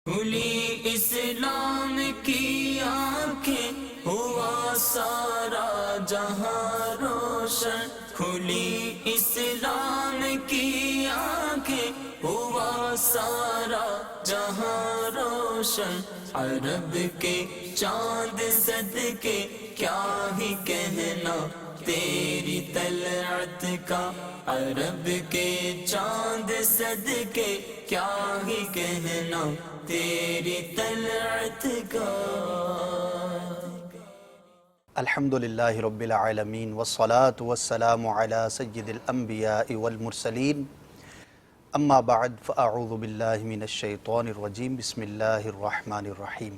کھلی اسلام کی آنکھیں ہوا سارا جہاں روشن، کھلی اسلام کی آنکھیں ہوا سارا جہاں روشن، عرب کے چاند صدقے کیا ہی کہنا تیری طلعت کا، عرب کے چاند صدقے کیا ہی کہنا تیری طلعت کا۔ الحمدللہ رب العالمین والصلاة والسلام علی سید الانبیاء والمرسلین، اما بعد فاعوذ باللہ من الشیطان الرجیم، بسم اللہ الرحمن الرحیم۔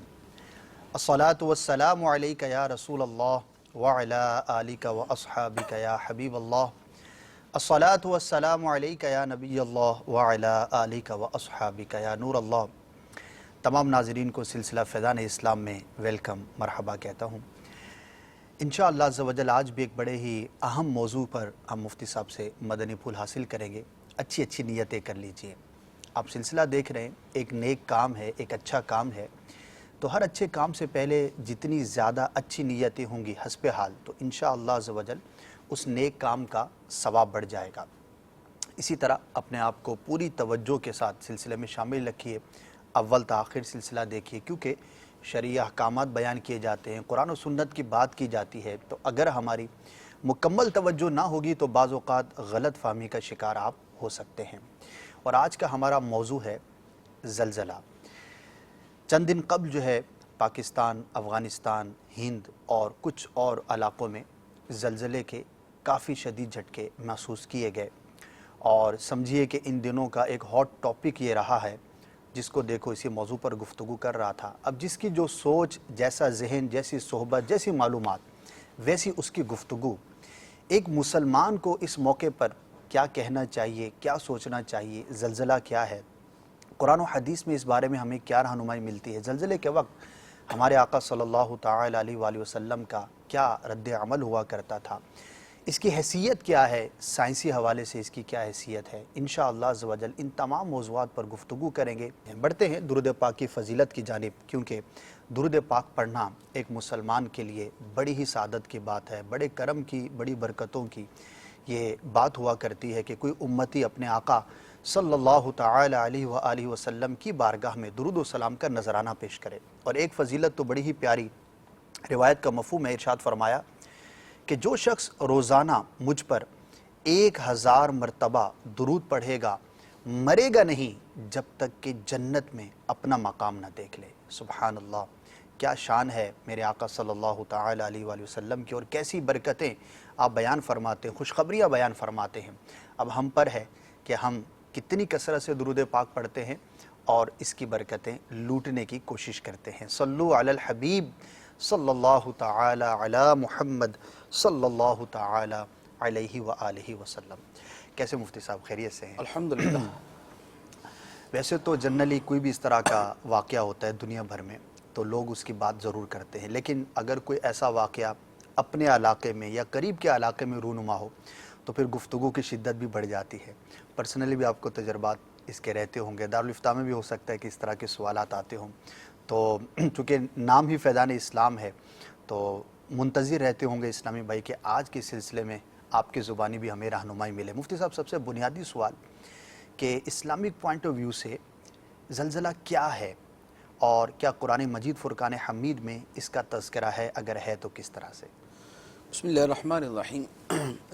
الصلاة والسلام علیک یا رسول اللہ وعلی آلک واصحابک یا حبیب اللہ، الصلاة والسلام علیک یا نبی اللہ وعلی آلک واصحابک یا نور اللہ۔ تمام ناظرین کو سلسلہ فیضان اسلام میں ویلکم، مرحبا کہتا ہوں۔ انشاءاللہ عز و جل آج بھی ایک بڑے ہی اہم موضوع پر ہم مفتی صاحب سے مدنی پھول حاصل کریں گے۔ اچھی اچھی نیتیں کر لیجئے۔ آپ سلسلہ دیکھ رہے ہیں، ایک نیک کام ہے، ایک اچھا کام ہے، تو ہر اچھے کام سے پہلے جتنی زیادہ اچھی نیتیں ہوں گی حسب حال، تو انشاءاللہ عز و جل اس نیک کام کا ثواب بڑھ جائے گا۔ اسی طرح اپنے آپ کو پوری توجہ کے ساتھ سلسلے میں شامل رکھیے، اول تا آخر سلسلہ دیکھیے، کیونکہ شرعی احکامات بیان کیے جاتے ہیں، قرآن و سنت کی بات کی جاتی ہے، تو اگر ہماری مکمل توجہ نہ ہوگی تو بعض اوقات غلط فہمی کا شکار آپ ہو سکتے ہیں۔ اور آج کا ہمارا موضوع ہے زلزلہ۔ چند دن قبل جو ہے پاکستان، افغانستان، ہند اور کچھ اور علاقوں میں زلزلے کے کافی شدید جھٹکے محسوس کیے گئے، اور سمجھیے کہ ان دنوں کا ایک ہاٹ ٹاپک یہ رہا ہے، جس کو دیکھو اسی موضوع پر گفتگو کر رہا تھا۔ اب جس کی جو سوچ، جیسا ذہن، جیسی صحبت، جیسی معلومات، ویسی اس کی گفتگو۔ ایک مسلمان کو اس موقع پر کیا کہنا چاہیے، کیا سوچنا چاہیے، زلزلہ کیا ہے، قرآن و حدیث میں اس بارے میں ہمیں کیا رہنمائی ملتی ہے، زلزلے کے وقت ہمارے آقا صلی اللہ تعالی علیہ وآلہ وسلم کا کیا رد عمل ہوا کرتا تھا، اس کی حیثیت کیا ہے، سائنسی حوالے سے اس کی کیا حیثیت ہے، انشاءاللہ عز و جل ان تمام موضوعات پر گفتگو کریں گے۔ بڑھتے ہیں درود پاک کی فضیلت کی جانب، کیونکہ درود پاک پڑھنا ایک مسلمان کے لیے بڑی ہی سعادت کی بات ہے، بڑے کرم کی، بڑی برکتوں کی یہ بات ہوا کرتی ہے کہ کوئی امتی اپنے آقا صلی اللہ تعالی علیہ وآلہ وسلم کی بارگاہ میں درود و سلام کا نذرانہ پیش کرے۔ اور ایک فضیلت تو بڑی ہی پیاری روایت کا مفہوم ہے، ارشاد فرمایا کہ جو شخص روزانہ مجھ پر 1000 مرتبہ درود پڑھے گا، مرے گا نہیں جب تک کہ جنت میں اپنا مقام نہ دیکھ لے۔ سبحان اللہ، کیا شان ہے میرے آقا صلی اللہ تعالی علیہ وآلہ وسلم کی، اور کیسی برکتیں آپ بیان فرماتے ہیں، خوشخبریاں بیان فرماتے ہیں۔ اب ہم پر ہے کہ ہم کتنی کثرت سے درود پاک پڑھتے ہیں اور اس کی برکتیں لوٹنے کی کوشش کرتے ہیں۔ صلو علی الحبیب صلی اللہ تعالی علی محمد صلی اللہ تعالی علیہ وآلہ وسلم۔ کیسے مفتی صاحب، خیریت سے ہیں؟ الحمدللہ۔ ویسے تو جنرلی کوئی بھی اس طرح کا واقعہ ہوتا ہے دنیا بھر میں تو لوگ اس کی بات ضرور کرتے ہیں، لیکن اگر کوئی ایسا واقعہ اپنے علاقے میں یا قریب کے علاقے میں رونما ہو تو پھر گفتگو کی شدت بھی بڑھ جاتی ہے۔ پرسنلی بھی آپ کو تجربات اس کے رہتے ہوں گے، دارالفتاء میں بھی ہو سکتا ہے کہ اس طرح کے سوالات آتے ہوں، تو چونکہ نام ہی فیضان اسلام ہے تو منتظر رہتے ہوں گے اسلامی بھائی کہ آج کے سلسلے میں آپ کی زبانی بھی ہمیں رہنمائی ملے۔ مفتی صاحب، سب سے بنیادی سوال کہ اسلامک پوائنٹ آف ویو سے زلزلہ کیا ہے، اور کیا قرآن مجید فرقان حمید میں اس کا تذکرہ ہے، اگر ہے تو کس طرح سے؟ بسم اللہ الرحمن الرحیم۔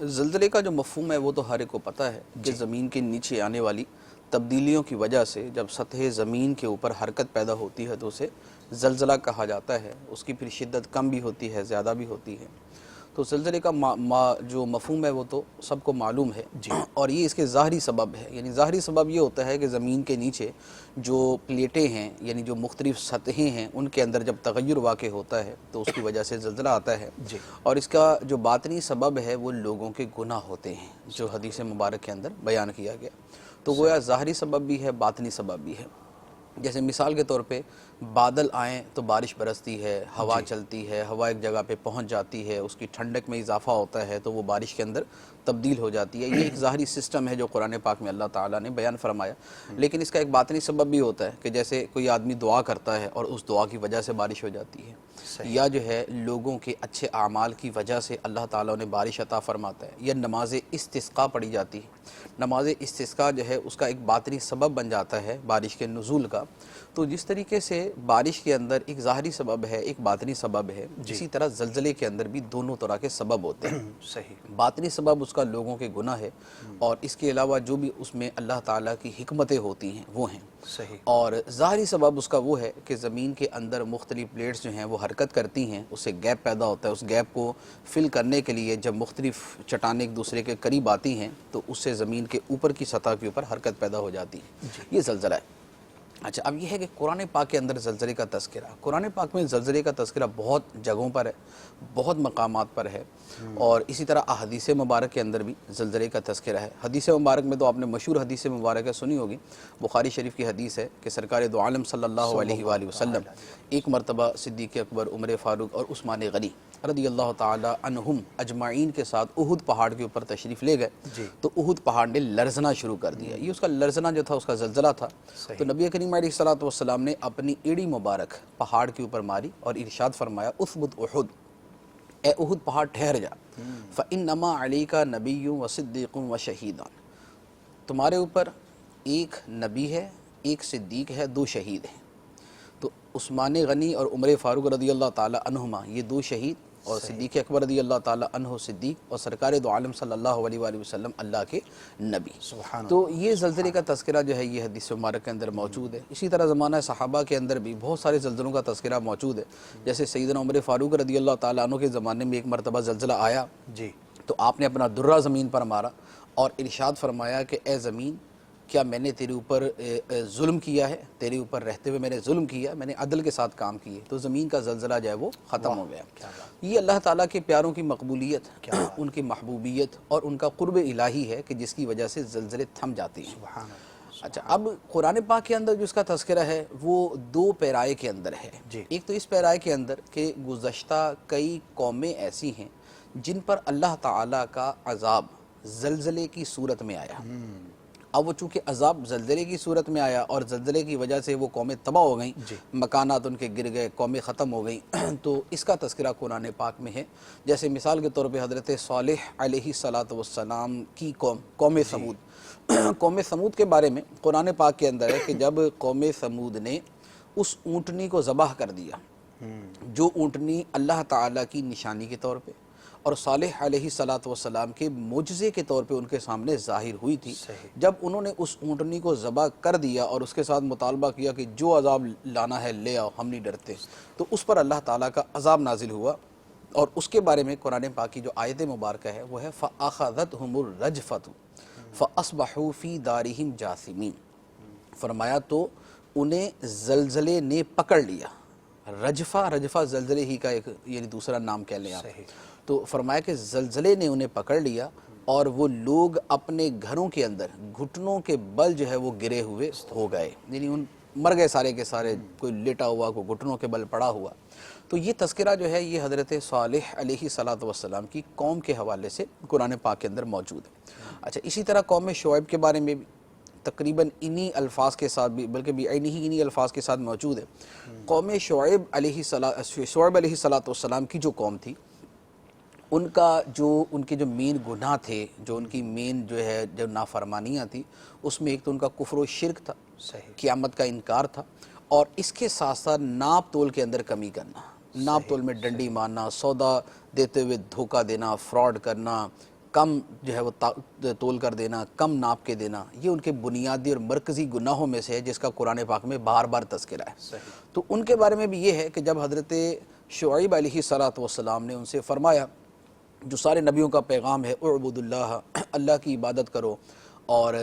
زلزلے کا جو مفہوم ہے وہ تو ہر ایک کو پتہ ہے کہ زمین کے نیچے آنے والی تبدیلیوں کی وجہ سے جب سطح زمین کے اوپر حرکت پیدا ہوتی ہے تو اسے زلزلہ کہا جاتا ہے۔ اس کی پھر شدت کم بھی ہوتی ہے، زیادہ بھی ہوتی ہے۔ تو زلزلے کا جو مفہوم ہے وہ تو سب کو معلوم ہے، اور یہ اس کے ظاہری سبب ہے۔ یعنی ظاہری سبب یہ ہوتا ہے کہ زمین کے نیچے جو پلیٹیں ہیں، یعنی جو مختلف سطحیں ہیں، ان کے اندر جب تغیر واقع ہوتا ہے تو اس کی وجہ سے زلزلہ آتا ہے۔ اور اس کا جو باطنی سبب ہے وہ لوگوں کے گناہ ہوتے ہیں، جو حدیث مبارک کے اندر بیان کیا گیا۔ تو گویا ظاہری سبب بھی ہے، باطنی سبب بھی ہے۔ جیسے مثال کے طور پہ بادل آئیں تو بارش برستی ہے، ہوا چلتی ہے، ہوا ایک جگہ پہ پہنچ جاتی ہے، اس کی ٹھنڈک میں اضافہ ہوتا ہے تو وہ بارش کے اندر تبدیل ہو جاتی ہے۔ یہ ایک ظاہری سسٹم ہے جو قرآن پاک میں اللہ تعالیٰ نے بیان فرمایا، لیکن اس کا ایک باطنی سبب بھی ہوتا ہے کہ جیسے کوئی آدمی دعا کرتا ہے اور اس دعا کی وجہ سے بارش ہو جاتی ہے، یا جو ہے لوگوں کے اچھے اعمال کی وجہ سے اللہ تعالیٰ نے بارش عطا فرماتا ہے، یا نماز استسقاء پڑھی جاتی ہے۔ نماز استسقاء جو ہے اس کا ایک باطنی سبب بن جاتا ہے بارش کے نزول کا۔ تو جس طریقے سے بارش کے اندر ایک ظاہری سبب ہے، ایک باطنی سبب ہے، اسی طرح زلزلے کے اندر بھی دونوں طرح کے سبب ہوتے ہیں۔ صحیح۔ باطنی سبب اس کا لوگوں کے گناہ ہے، اور اس کے علاوہ جو بھی اس میں اللہ تعالیٰ کی حکمتیں ہوتی ہیں وہ ہیں۔ صحیح۔ اور ظاہری سبب اس کا وہ ہے کہ زمین کے اندر مختلف پلیٹس جو ہیں وہ حرکت کرتی ہیں، اس سے گیپ پیدا ہوتا ہے، اس گیپ کو فل کرنے کے لیے جب مختلف چٹانیں ایک دوسرے کے قریب آتی ہیں تو اس سے زمین کے اوپر کی سطح کے اوپر حرکت پیدا ہو جاتی ہے، یہ زلزلہ ہے۔ اچھا، اب یہ ہے کہ قرآن پاک کے اندر زلزلے کا تذکرہ، قرآن پاک میں زلزلے کا تذکرہ بہت جگہوں پر ہے، بہت مقامات پر ہے، اور اسی طرح احادیث مبارک کے اندر بھی زلزلے کا تذکرہ ہے۔ حدیث مبارک میں تو آپ نے مشہور حدیث مبارکہ سنی ہوگی، بخاری شریف کی حدیث ہے کہ سرکار دو عالم صلی اللہ علیہ وآلہ وسلم ایک مرتبہ صدیق اکبر، عمر فاروق اور عثمان غنی رضی اللہ تعالی عنہم اجمعین کے ساتھ احد پہاڑ کے اوپر تشریف لے گئے، تو احد پہاڑ نے لرزنا شروع کر دیا۔ یہ اس کا لرزنا جو تھا اس کا زلزلہ تھا۔ تو نبی کریم علیہ الصلوۃ والسلام نے اپنی ایڑی مبارک پہاڑ کے اوپر ماری اور ارشاد فرمایا، اثبت احد، اے احد پہاڑ ٹھہر جا، فإنما علیک نبی و صدیق و شہیدان، تمہارے اوپر ایک نبی ہے، ایک صدیق ہے، دو شہید ہیں۔ تو عثمان غنی اور عمر فاروق رضی اللہ تعالی عنہما یہ دو شہید، اور صدیق اکبر رضی اللہ تعالی عنہ صدیق، اور سرکار دو عالم صلی اللہ علیہ وآلہ وسلم اللہ کے نبی۔ تو یہ زلزلے کا تذکرہ جو ہے یہ حدیث مبارک کے اندر موجود ہے۔ اسی طرح زمانہ صحابہ کے اندر بھی بہت سارے زلزلوں کا تذکرہ موجود ہے، جیسے سیدنا عمر فاروق رضی اللہ تعالی عنہ کے زمانے میں ایک مرتبہ زلزلہ آیا، تو آپ نے اپنا درہ زمین پر مارا اور ارشاد فرمایا کہ اے زمین، کیا میں نے تیرے اوپر ظلم کیا ہے؟ تیرے اوپر رہتے ہوئے میں نے ظلم کیا، میں نے عدل کے ساتھ کام کیے۔ تو زمین کا زلزلہ جو ہے وہ ختم ہو گیا۔ یہ اللہ تعالیٰ کے پیاروں کی مقبولیت، ان کی محبوبیت اور ان کا قرب الہی ہے کہ جس کی وجہ سے زلزلے تھم جاتے ہیں۔ اچھا، اب قرآن پاک کے اندر جو اس کا تذکرہ ہے وہ دو پیرائے کے اندر ہے۔ ایک تو اس پیرائے کے اندر کہ گزشتہ کئی قومیں ایسی ہیں جن پر اللہ تعالیٰ کا عذاب زلزلے کی صورت میں آیا۔ اب وہ چونکہ عذاب زلزلے کی صورت میں آیا اور زلزلے کی وجہ سے وہ قومیں تباہ ہو گئیں، مکانات ان کے گر گئے، قومیں ختم ہو گئیں، تو اس کا تذکرہ قرآن پاک میں ہے۔ جیسے مثال کے طور پہ حضرت صالح علیہ السلام کی قوم ثمود، قوم ثمود کے بارے میں قرآن پاک کے اندر ہے کہ جب قوم ثمود نے اس اونٹنی کو ذبح کر دیا جو اونٹنی اللہ تعالیٰ کی نشانی کے طور پہ اور صالح علیہ السلام کے معجزے کے طور پہ ان کے سامنے ظاہر ہوئی تھی، جب انہوں نے اس اونٹنی کو ذبح کر دیا اور اس کے ساتھ مطالبہ کیا کہ جو عذاب لانا ہے لے آؤ، ہم نہیں ڈرتے، تو اس پر اللہ تعالیٰ کا عذاب نازل ہوا۔ اور اس کے بارے میں قرآن پاک کی جو آیت مبارکہ ہے وہ ہے فَأَخَذَتْهُمُ الرَّجْفَةُ فَأَصْبَحُوا فِي دَارِهِمْ جَاثِمِينَ، فرمایا تو انہیں زلزلے نے پکڑ لیا۔ رجفہ زلزلے ہی کا ایک یعنی دوسرا نام کہہ لیں آپ، تو فرمایا کہ زلزلے نے انہیں پکڑ لیا اور وہ لوگ اپنے گھروں کے اندر گھٹنوں کے بل جو ہے وہ گرے ہوئے ہو گئے، یعنی ان مر گئے سارے کے سارے، کوئی لیٹا ہوا، کوئی گھٹنوں کے بل پڑا ہوا۔ تو یہ تذکرہ جو ہے یہ حضرت صالح علیہ السلام کی قوم کے حوالے سے قرآن پاک کے اندر موجود ہے۔ اچھا، اسی طرح قوم شعیب کے بارے میں بھی تقریباً انہی الفاظ کے ساتھ بھی، بلکہ انہی الفاظ کے ساتھ موجود ہے۔ قوم شعیب علیہ السلام کی جو قوم تھی، ان کے جو مین گناہ تھے، جو ان کی مین جو ہے جو نافرمانیاں تھی، اس میں ایک تو ان کا کفر و شرک تھا، قیامت کا انکار تھا، اور اس کے ساتھ ساتھ ناپ تول کے اندر کمی کرنا، ناپ تول میں ڈنڈی مارنا، سودا دیتے ہوئے دھوکہ دینا، فراڈ کرنا، کم جو ہے وہ تول کر دینا، کم ناپ کے دینا، یہ ان کے بنیادی اور مرکزی گناہوں میں سے ہے جس کا قرآن پاک میں بار بار تذکرہ ہے۔ تو ان کے بارے میں بھی یہ ہے کہ جب حضرت شعیب علیہ السلام نے ان سے فرمایا، جو سارے نبیوں کا پیغام ہے، اعبد اللہ، اللہ کی عبادت کرو اور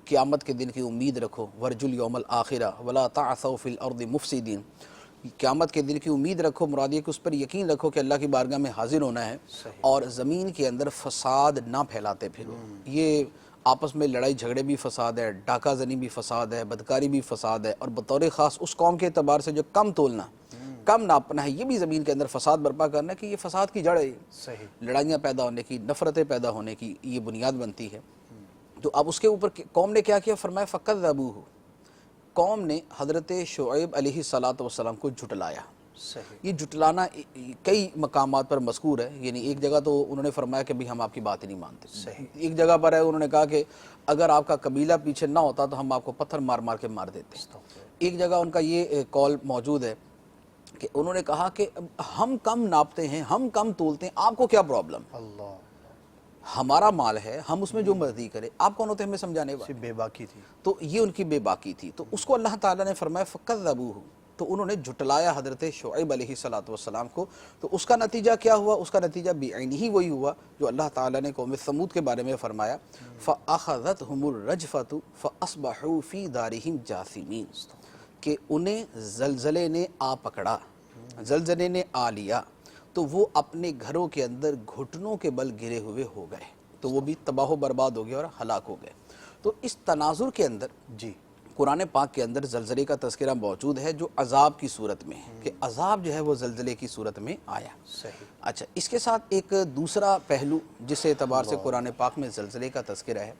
قیامت کے دن کی امید رکھو، ورجو الیوم الآخرہ ولا تعثوا فی الارض مفسدین، قیامت کے دن کی امید رکھو، مراد یہ کہ اس پر یقین رکھو کہ اللہ کی بارگاہ میں حاضر ہونا ہے اور زمین کے اندر فساد نہ پھیلاتے پھرو۔ یہ آپس میں لڑائی جھگڑے بھی فساد ہے، ڈاکہ زنی بھی فساد ہے، بدکاری بھی فساد ہے، اور بطور خاص اس قوم کے اعتبار سے جو کم تولنا، کم ناپنا ہے، یہ بھی زمین کے اندر فساد برپا کرنا ہے کہ یہ فساد کی جڑ ہے، صحیح، لڑائیاں پیدا ہونے کی، نفرتیں پیدا ہونے کی یہ بنیاد بنتی ہے۔ تو اب اس کے اوپر قوم نے کیا کیا؟ فرمایا فَكَذَّبُوهُ، قوم نے حضرت شعیب علیہ السلام کو جھٹلایا۔ صحیح، یہ جھٹلانا کئی مقامات پر مذکور ہے، یعنی ایک جگہ تو انہوں نے فرمایا کہ بھی ہم آپ کی بات ہی نہیں مانتے، صحیح، ایک جگہ پر ہے انہوں نے کہا کہ اگر آپ کا قبیلہ پیچھے نہ ہوتا تو ہم آپ کو پتھر مار مار کے مار دیتے۔ ایک جگہ ان کا یہ قول موجود ہے کہ انہوں نے کہا کہ ہم کم ناپتے ہیں، ہم کم تولتے ہیں، آپ کو کیا پرابلم؟ اللہ، ہمارا مال ہے، ہم اس میں جو مرضی کریں، آپ کون ہوتے ہیں ہمیں سمجھانے والے؟ بے باکی تھی، تو یہ ان کی بے باکی تھی، تو اس کو اللہ تعالیٰ نے فرمایا فَكَذَّبُوهُ، تو انہوں نے جھٹلایا حضرت شعیب علیہ السلام کو۔ تو اس کا نتیجہ کیا ہوا؟ اس کا نتیجہ بعینہ وہی ہوا جو اللہ تعالیٰ نے قوم ثمود کے بارے میں فرمایا فَأَخَذَتْهُمُ الرَّجْفَةُ فَأَصْبَحُوا فِي دَارِهِمْ جَاثِمِينَ، کہ انہیں زلزلے نے آ پکڑا، زلزلے نے آ لیا، تو وہ اپنے گھروں کے اندر گھٹنوں کے بل گرے ہوئے ہو گئے، تو وہ بھی تباہ و برباد ہو گئے اور ہلاک ہو گئے۔ تو اس تناظر کے اندر جی، قرآن پاک کے اندر زلزلے کا تذکرہ موجود ہے جو عذاب کی صورت میں ہے، کہ عذاب جو ہے وہ زلزلے کی صورت میں آیا۔ صحیح، اچھا، اس کے ساتھ ایک دوسرا پہلو جس اعتبار سے قرآن پاک میں زلزلے کا تذکرہ ہے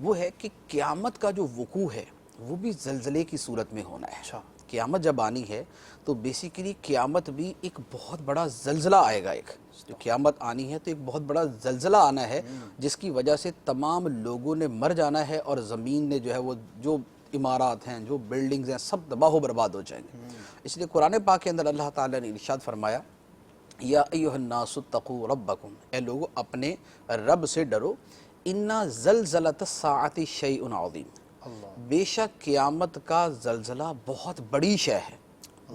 وہ ہے کہ قیامت کا جو وقوع ہے وہ بھی زلزلے کی صورت میں ہونا ہے۔ اچھا، قیامت جب آنی ہے تو بیسیکلی قیامت بھی ایک بہت بڑا زلزلہ آئے گا، ایک جو قیامت آنی ہے تو ایک بہت بڑا زلزلہ آنا ہے جس کی وجہ سے تمام لوگوں نے مر جانا ہے اور زمین نے جو ہے وہ جو عمارات ہیں، جو بلڈنگز ہیں، سب تباہ و برباد ہو جائیں گے۔ اس لیے قرآن پاک کے اندر اللہ تعالیٰ نے ارشاد فرمایا یا ایھا الناس اتقوا ربکم، اے لوگو اپنے رب سے ڈرو، انا زلزلۃ الساعۃ شیء عظیم، بے شک قیامت کا زلزلہ بہت بڑی شے ہے،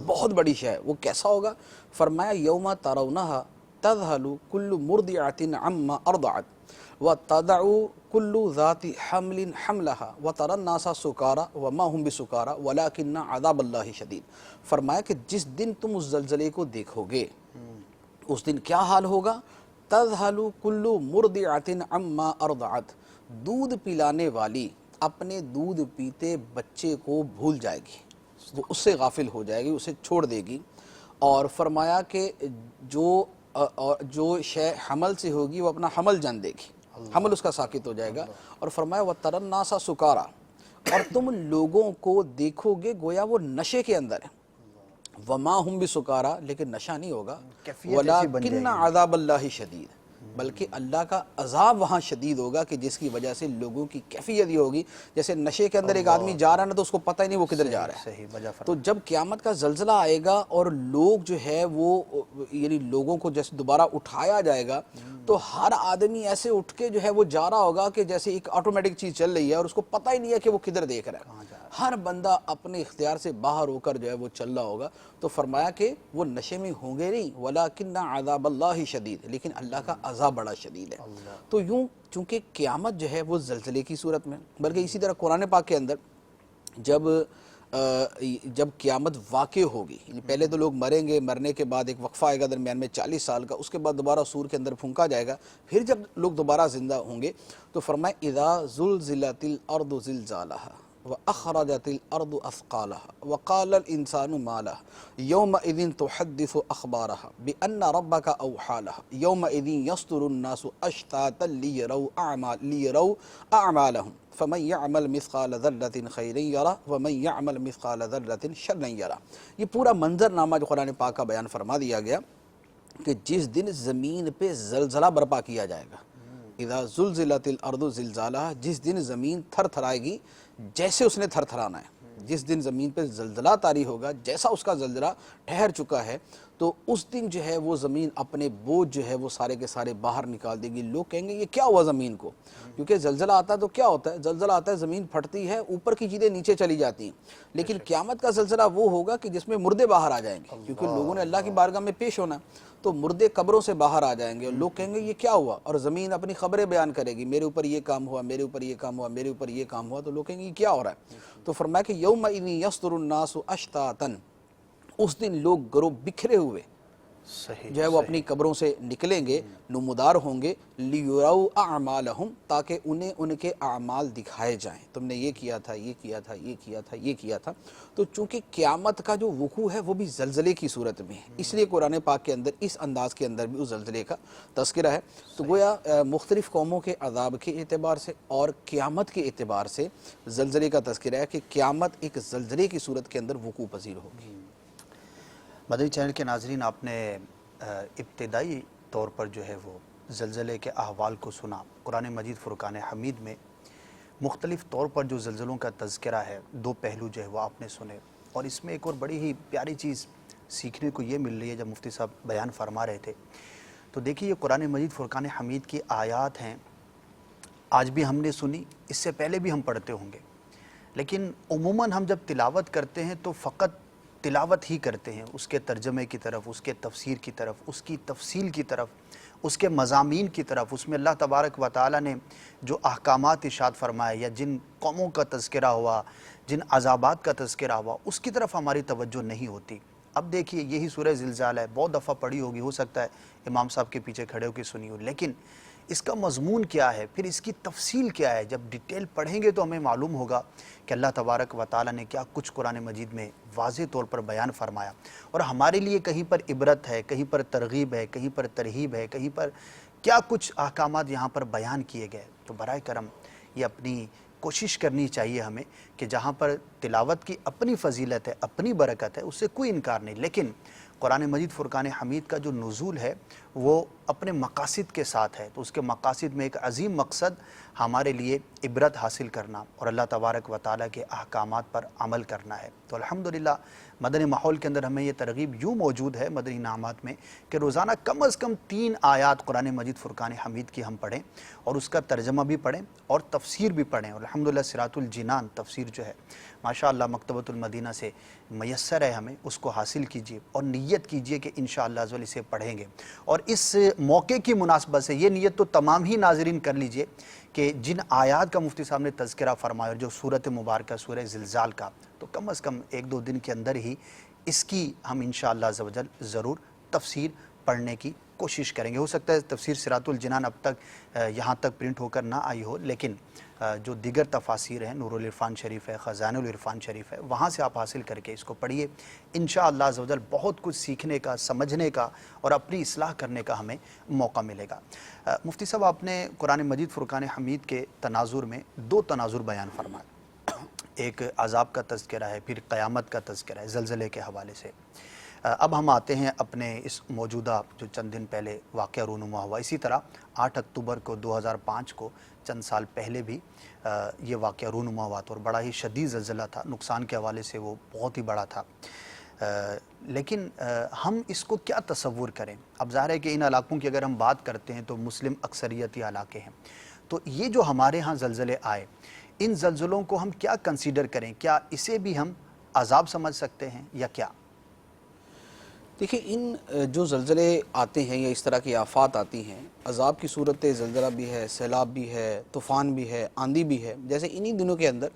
بہت بڑی شے ہے۔ وہ کیسا ہوگا؟ فرمایا یوم ترونھا تذہل کل مرضعۃ عما ارضعت وتضع کل ذات حمل حملها وترى الناس سکارى وما هم بسکارى ولكن عذاب اللہ شدید۔ فرمایا کہ جس دن تم اس زلزلے کو دیکھو گے اس دن کیا حال ہوگا؟ تذہل کل مرضعۃ عما ارضعت، دودھ پلانے والی اپنے دودھ پیتے بچے کو بھول جائے گی، وہ اس سے غافل ہو جائے گی، اسے چھوڑ دے گی۔ اور فرمایا کہ جو شے حمل سے ہوگی وہ اپنا حمل جان دے گی، حمل اس کا ساکت ہو جائے گا۔ اور فرمایا وَتَرَى النَّاسَ سُكَارَى، اور تم لوگوں کو دیکھو گے گویا وہ نشے کے اندر ہے، وَمَا هُمْ بِسُكَارَى، لیکن نشہ نہیں ہوگا، وَلَكِنَّ عَذَابَ اللَّهِ شَدِيدٌ، بلکہ اللہ کا عذاب وہاں شدید ہوگا کہ جس کی وجہ سے لوگوں کی کیفیت یہ ہوگی جیسے نشے کے اندر ایک آدمی جا رہا ہے نا تو اس کو پتہ ہی نہیں وہ کدھر جا رہا ہے۔ صحیح، وجہ فرمایا۔ تو جب قیامت کا زلزلہ آئے گا اور لوگ جو ہے وہ یعنی لوگوں کو جیسے دوبارہ اٹھایا جائے گا تو ہر آدمی ایسے اٹھ کے جو ہے وہ جا رہا ہوگا کہ جیسے ایک آٹومیٹک چیز چل رہی ہے اور اس کو پتہ ہی نہیں ہے کہ وہ کدھر دیکھ رہا ہے، ہر بندہ اپنے اختیار سے باہر ہو کر جو ہے وہ چل رہا ہوگا۔ تو فرمایا کہ وہ نشے میں ہوں گے نہیں، وَلَكِنَّ عَذَابَ اللَّهِ شَدِيدٌ، لیکن اللہ کا عذاب بڑا شدید ہے۔ تو یوں چونکہ قیامت جو ہے وہ زلزلے کی صورت میں، بلکہ اسی طرح قرآن پاک کے اندر جب قیامت واقع ہوگی، یعنی پہلے تو لوگ مریں گے، مرنے کے بعد ایک وقفہ آئے گا درمیان میں 40 سال کا، اس کے بعد دوبارہ سور کے اندر پھونکا جائے گا، پھر جب لوگ دوبارہ زندہ ہوں گے تو فرمایا اذا زلزلت الارض زلزالها وأخرجت الأرض أثقالها وقال الإنسان ما لها يومئذ تحدث أخبارها بأن ربك أوحى لها يومئذ يصدر الناس أشتاتا ليروا أعمالهم فمن يعمل مثقال ذرة خيرا يره ومن يعمل مثقال ذرة شرا يره۔ یہ پورا منظرنامہ جو قرآن پاک کا بیان فرما دیا گیا کہ جس دن زمین پہ زلزلہ برپا کیا جائے گا، اذا زلزلت الارض زلزالها، جس دن زمین تھر تھرائے گی جیسے اس نے تھر تھرانا ہے، جس دن زمین پہ زلزلہ طاری ہوگا جیسا اس کا زلزلہ ٹھہر چکا ہے، تو اس دن جو ہے وہ زمین اپنے بوجھ جو ہے وہ سارے کے سارے باہر نکال دے گی۔ لوگ کہیں گے یہ کیا ہوا زمین کو؟ کیونکہ زلزلہ آتا ہے تو کیا ہوتا ہے؟ زلزلہ آتا ہے زمین پھٹتی ہے، اوپر کی چیزیں نیچے چلی جاتی ہیں، لیکن قیامت کا زلزلہ وہ ہوگا کہ جس میں مردے باہر آ جائیں گے، کیونکہ لوگوں نے اللہ کی بارگاہ میں پیش ہونا، تو مردے قبروں سے باہر آ جائیں گے اور لوگ کہیں گے یہ کیا ہوا، اور زمین اپنی خبریں بیان کرے گی، میرے اوپر یہ کام ہوا، میرے اوپر یہ کام ہوا، میرے اوپر یہ کام ہوا، تو لوگ کہیں گے یہ کیا ہو رہا ہے؟ تو فرمایا کہ یومئذ یصدر الناس اشتاتا، اس دن لوگ گروہ بکھرے ہوئے صحیح جو ہے وہ اپنی قبروں سے نکلیں گے، نمودار ہوں گے، لیُرَوْا اعمالہم، تاکہ انہیں ان کے اعمال دکھائے جائیں، تم نے یہ کیا تھا، یہ کیا تھا، یہ کیا تھا، یہ کیا تھا۔ تو چونکہ قیامت کا جو وقوع ہے وہ بھی زلزلے کی صورت میں ہے، اس لیے قرآن پاک کے اندر اس انداز کے اندر بھی اس زلزلے کا تذکرہ ہے۔ تو گویا مختلف قوموں کے عذاب کے اعتبار سے اور قیامت کے اعتبار سے زلزلے کا تذکرہ ہے کہ قیامت ایک زلزلے کی صورت کے اندر وقوع پذیر ہوگی۔ مدنی چینل کے ناظرین، آپ نے ابتدائی طور پر جو ہے وہ زلزلے کے احوال کو سنا۔ قرآن مجید فرقان حمید میں مختلف طور پر جو زلزلوں کا تذکرہ ہے، دو پہلو جو ہے وہ آپ نے سنے، اور اس میں ایک اور بڑی ہی پیاری چیز سیکھنے کو یہ مل رہی ہے۔ جب مفتی صاحب بیان فرما رہے تھے تو دیکھیے یہ قرآن مجید فرقان حمید کی آیات ہیں، آج بھی ہم نے سنی، اس سے پہلے بھی ہم پڑھتے ہوں گے، لیکن عموماً ہم جب تلاوت کرتے ہیں تو فقط تلاوت ہی کرتے ہیں، اس کے ترجمے کی طرف، اس کے تفسیر کی طرف، اس کی تفصیل کی طرف، اس کے مضامین کی طرف، اس میں اللہ تبارک و تعالیٰ نے جو احکامات ارشاد فرمائے یا جن قوموں کا تذکرہ ہوا، جن عذابات کا تذکرہ ہوا، اس کی طرف ہماری توجہ نہیں ہوتی۔ اب دیکھیے یہی سورہ زلزال ہے، بہت دفعہ پڑھی ہوگی، ہو سکتا ہے امام صاحب کے پیچھے کھڑے ہو کے سنی ہو، لیکن اس کا مضمون کیا ہے، پھر اس کی تفصیل کیا ہے، جب ڈیٹیل پڑھیں گے تو ہمیں معلوم ہوگا کہ اللہ تبارک و تعالیٰ نے کیا کچھ قرآن مجید میں واضح طور پر بیان فرمایا، اور ہمارے لیے کہیں پر عبرت ہے، کہیں پر ترغیب ہے، کہیں پر ترہیب ہے، کہیں پر کیا کچھ احکامات یہاں پر بیان کیے گئے۔ تو برائے کرم یہ اپنی کوشش کرنی چاہیے ہمیں کہ جہاں پر تلاوت کی اپنی فضیلت ہے، اپنی برکت ہے، اس سے کوئی انکار نہیں، لیکن قرآن مجید فرقان حمید کا جو نزول ہے وہ اپنے مقاصد کے ساتھ ہے، تو اس کے مقاصد میں ایک عظیم مقصد ہمارے لیے عبرت حاصل کرنا اور اللہ تبارک و تعالیٰ کے احکامات پر عمل کرنا ہے۔ تو الحمدللہ مدنی ماحول کے اندر ہمیں یہ ترغیب یوں موجود ہے مدنی انعامات میں کہ روزانہ کم از کم 3 آیات قرآن مجید فرقان حمید کی ہم پڑھیں اور اس کا ترجمہ بھی پڑھیں اور تفسیر بھی پڑھیں۔ اور الحمدللہ صراط الجنان تفسیر جو ہے ماشاءاللہ مکتبۃ المدینہ سے میسر ہے، ہمیں اس کو حاصل کیجیے اور نیت کیجیے کہ انشاءاللہ عز و جل اسے پڑھیں گے۔ اور اس موقع کی مناسبت سے یہ نیت تو تمام ہی ناظرین کر لیجئے کہ جن آیات کا مفتی صاحب نے تذکرہ فرمایا اور جو صورت مبارکہ سورہ زلزال کا، تو کم از کم 1-2 دن کے اندر ہی اس کی ہم انشاءاللہ عز و جل ضرور تفسیر پڑھنے کی کوشش کریں گے۔ ہو سکتا ہے تفسیر صراط الجنان اب تک یہاں تک پرنٹ ہو کر نہ آئی ہو، لیکن جو دیگر تفاسیر ہیں، نور العرفان شریف ہے، خزائن العرفان شریف ہے، وہاں سے آپ حاصل کر کے اس کو پڑھیے، انشاءاللہ عز و جل بہت کچھ سیکھنے کا، سمجھنے کا اور اپنی اصلاح کرنے کا ہمیں موقع ملے گا۔ مفتی صاحب، آپ نے قرآن مجید فرقان حمید کے تناظر میں 2 تناظر بیان فرمائے، ایک عذاب کا تذکرہ ہے، پھر قیامت کا تذکرہ ہے زلزلے کے حوالے سے۔ اب ہم آتے ہیں اپنے اس موجودہ جو چند دن پہلے واقعہ رونما ہوا، اسی طرح 8 اکتوبر کو 2005 کو چند سال پہلے بھی یہ واقعہ رونما ہوا تھا اور بڑا ہی شدید زلزلہ تھا، نقصان کے حوالے سے وہ بہت ہی بڑا تھا۔ لیکن ہم اس کو کیا تصور کریں؟ اب ظاہر ہے کہ ان علاقوں کی اگر ہم بات کرتے ہیں تو مسلم اکثریتی علاقے ہیں، تو یہ جو ہمارے ہاں زلزلے آئے، ان زلزلوں کو ہم کیا کنسیڈر کریں؟ کیا اسے بھی ہم عذاب سمجھ سکتے ہیں یا کیا؟ دیکھیں، ان جو زلزلے آتے ہیں یا اس طرح کی آفات آتی ہیں، عذاب کی صورت زلزلہ بھی ہے، سیلاب بھی ہے، طوفان بھی ہے، آندھی بھی ہے۔ جیسے انہی دنوں کے اندر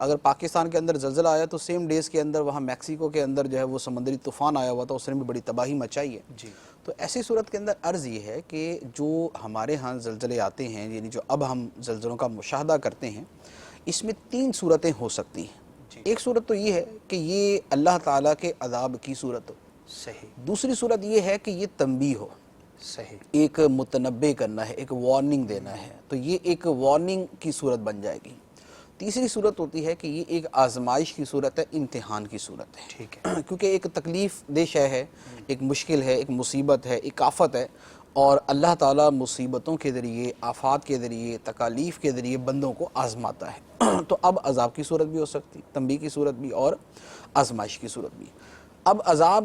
اگر پاکستان کے اندر زلزلہ آیا تو سیم ڈیز کے اندر وہاں میکسیکو کے اندر جو ہے وہ سمندری طوفان آیا ہوا تھا، اس نے بھی بڑی تباہی مچائی ہے۔ جی، تو ایسی صورت کے اندر عرض یہ ہے کہ جو ہمارے ہاں زلزلے آتے ہیں، یعنی جو اب ہم زلزلوں کا مشاہدہ کرتے ہیں، اس میں 3 صورتیں ہو سکتی ہیں۔ ایک صورت تو یہ ہے کہ یہ اللہ تعالیٰ کے عذاب کی صورت ہو، صحیح۔ دوسری صورت یہ ہے کہ یہ تنبیہ ہو، صحیح۔ ایک متنبع کرنا ہے، ایک وارننگ دینا ہے، تو یہ ایک وارننگ کی صورت بن جائے گی۔ تیسری صورت ہوتی ہے کہ یہ ایک آزمائش کی صورت ہے، امتحان کی صورت ہے، ٹھیک ہے۔ کیونکہ ایک تکلیف دہ شے ہے، ایک مشکل ہے، ایک مصیبت ہے، ایک آفت ہے، اور اللہ تعالیٰ مصیبتوں کے ذریعے، آفات کے ذریعے، تکالیف کے ذریعے بندوں کو آزماتا ہے۔ تو اب عذاب کی صورت بھی ہو سکتی، تنبیہ کی صورت بھی اور آزمائش کی صورت بھی۔ اب عذاب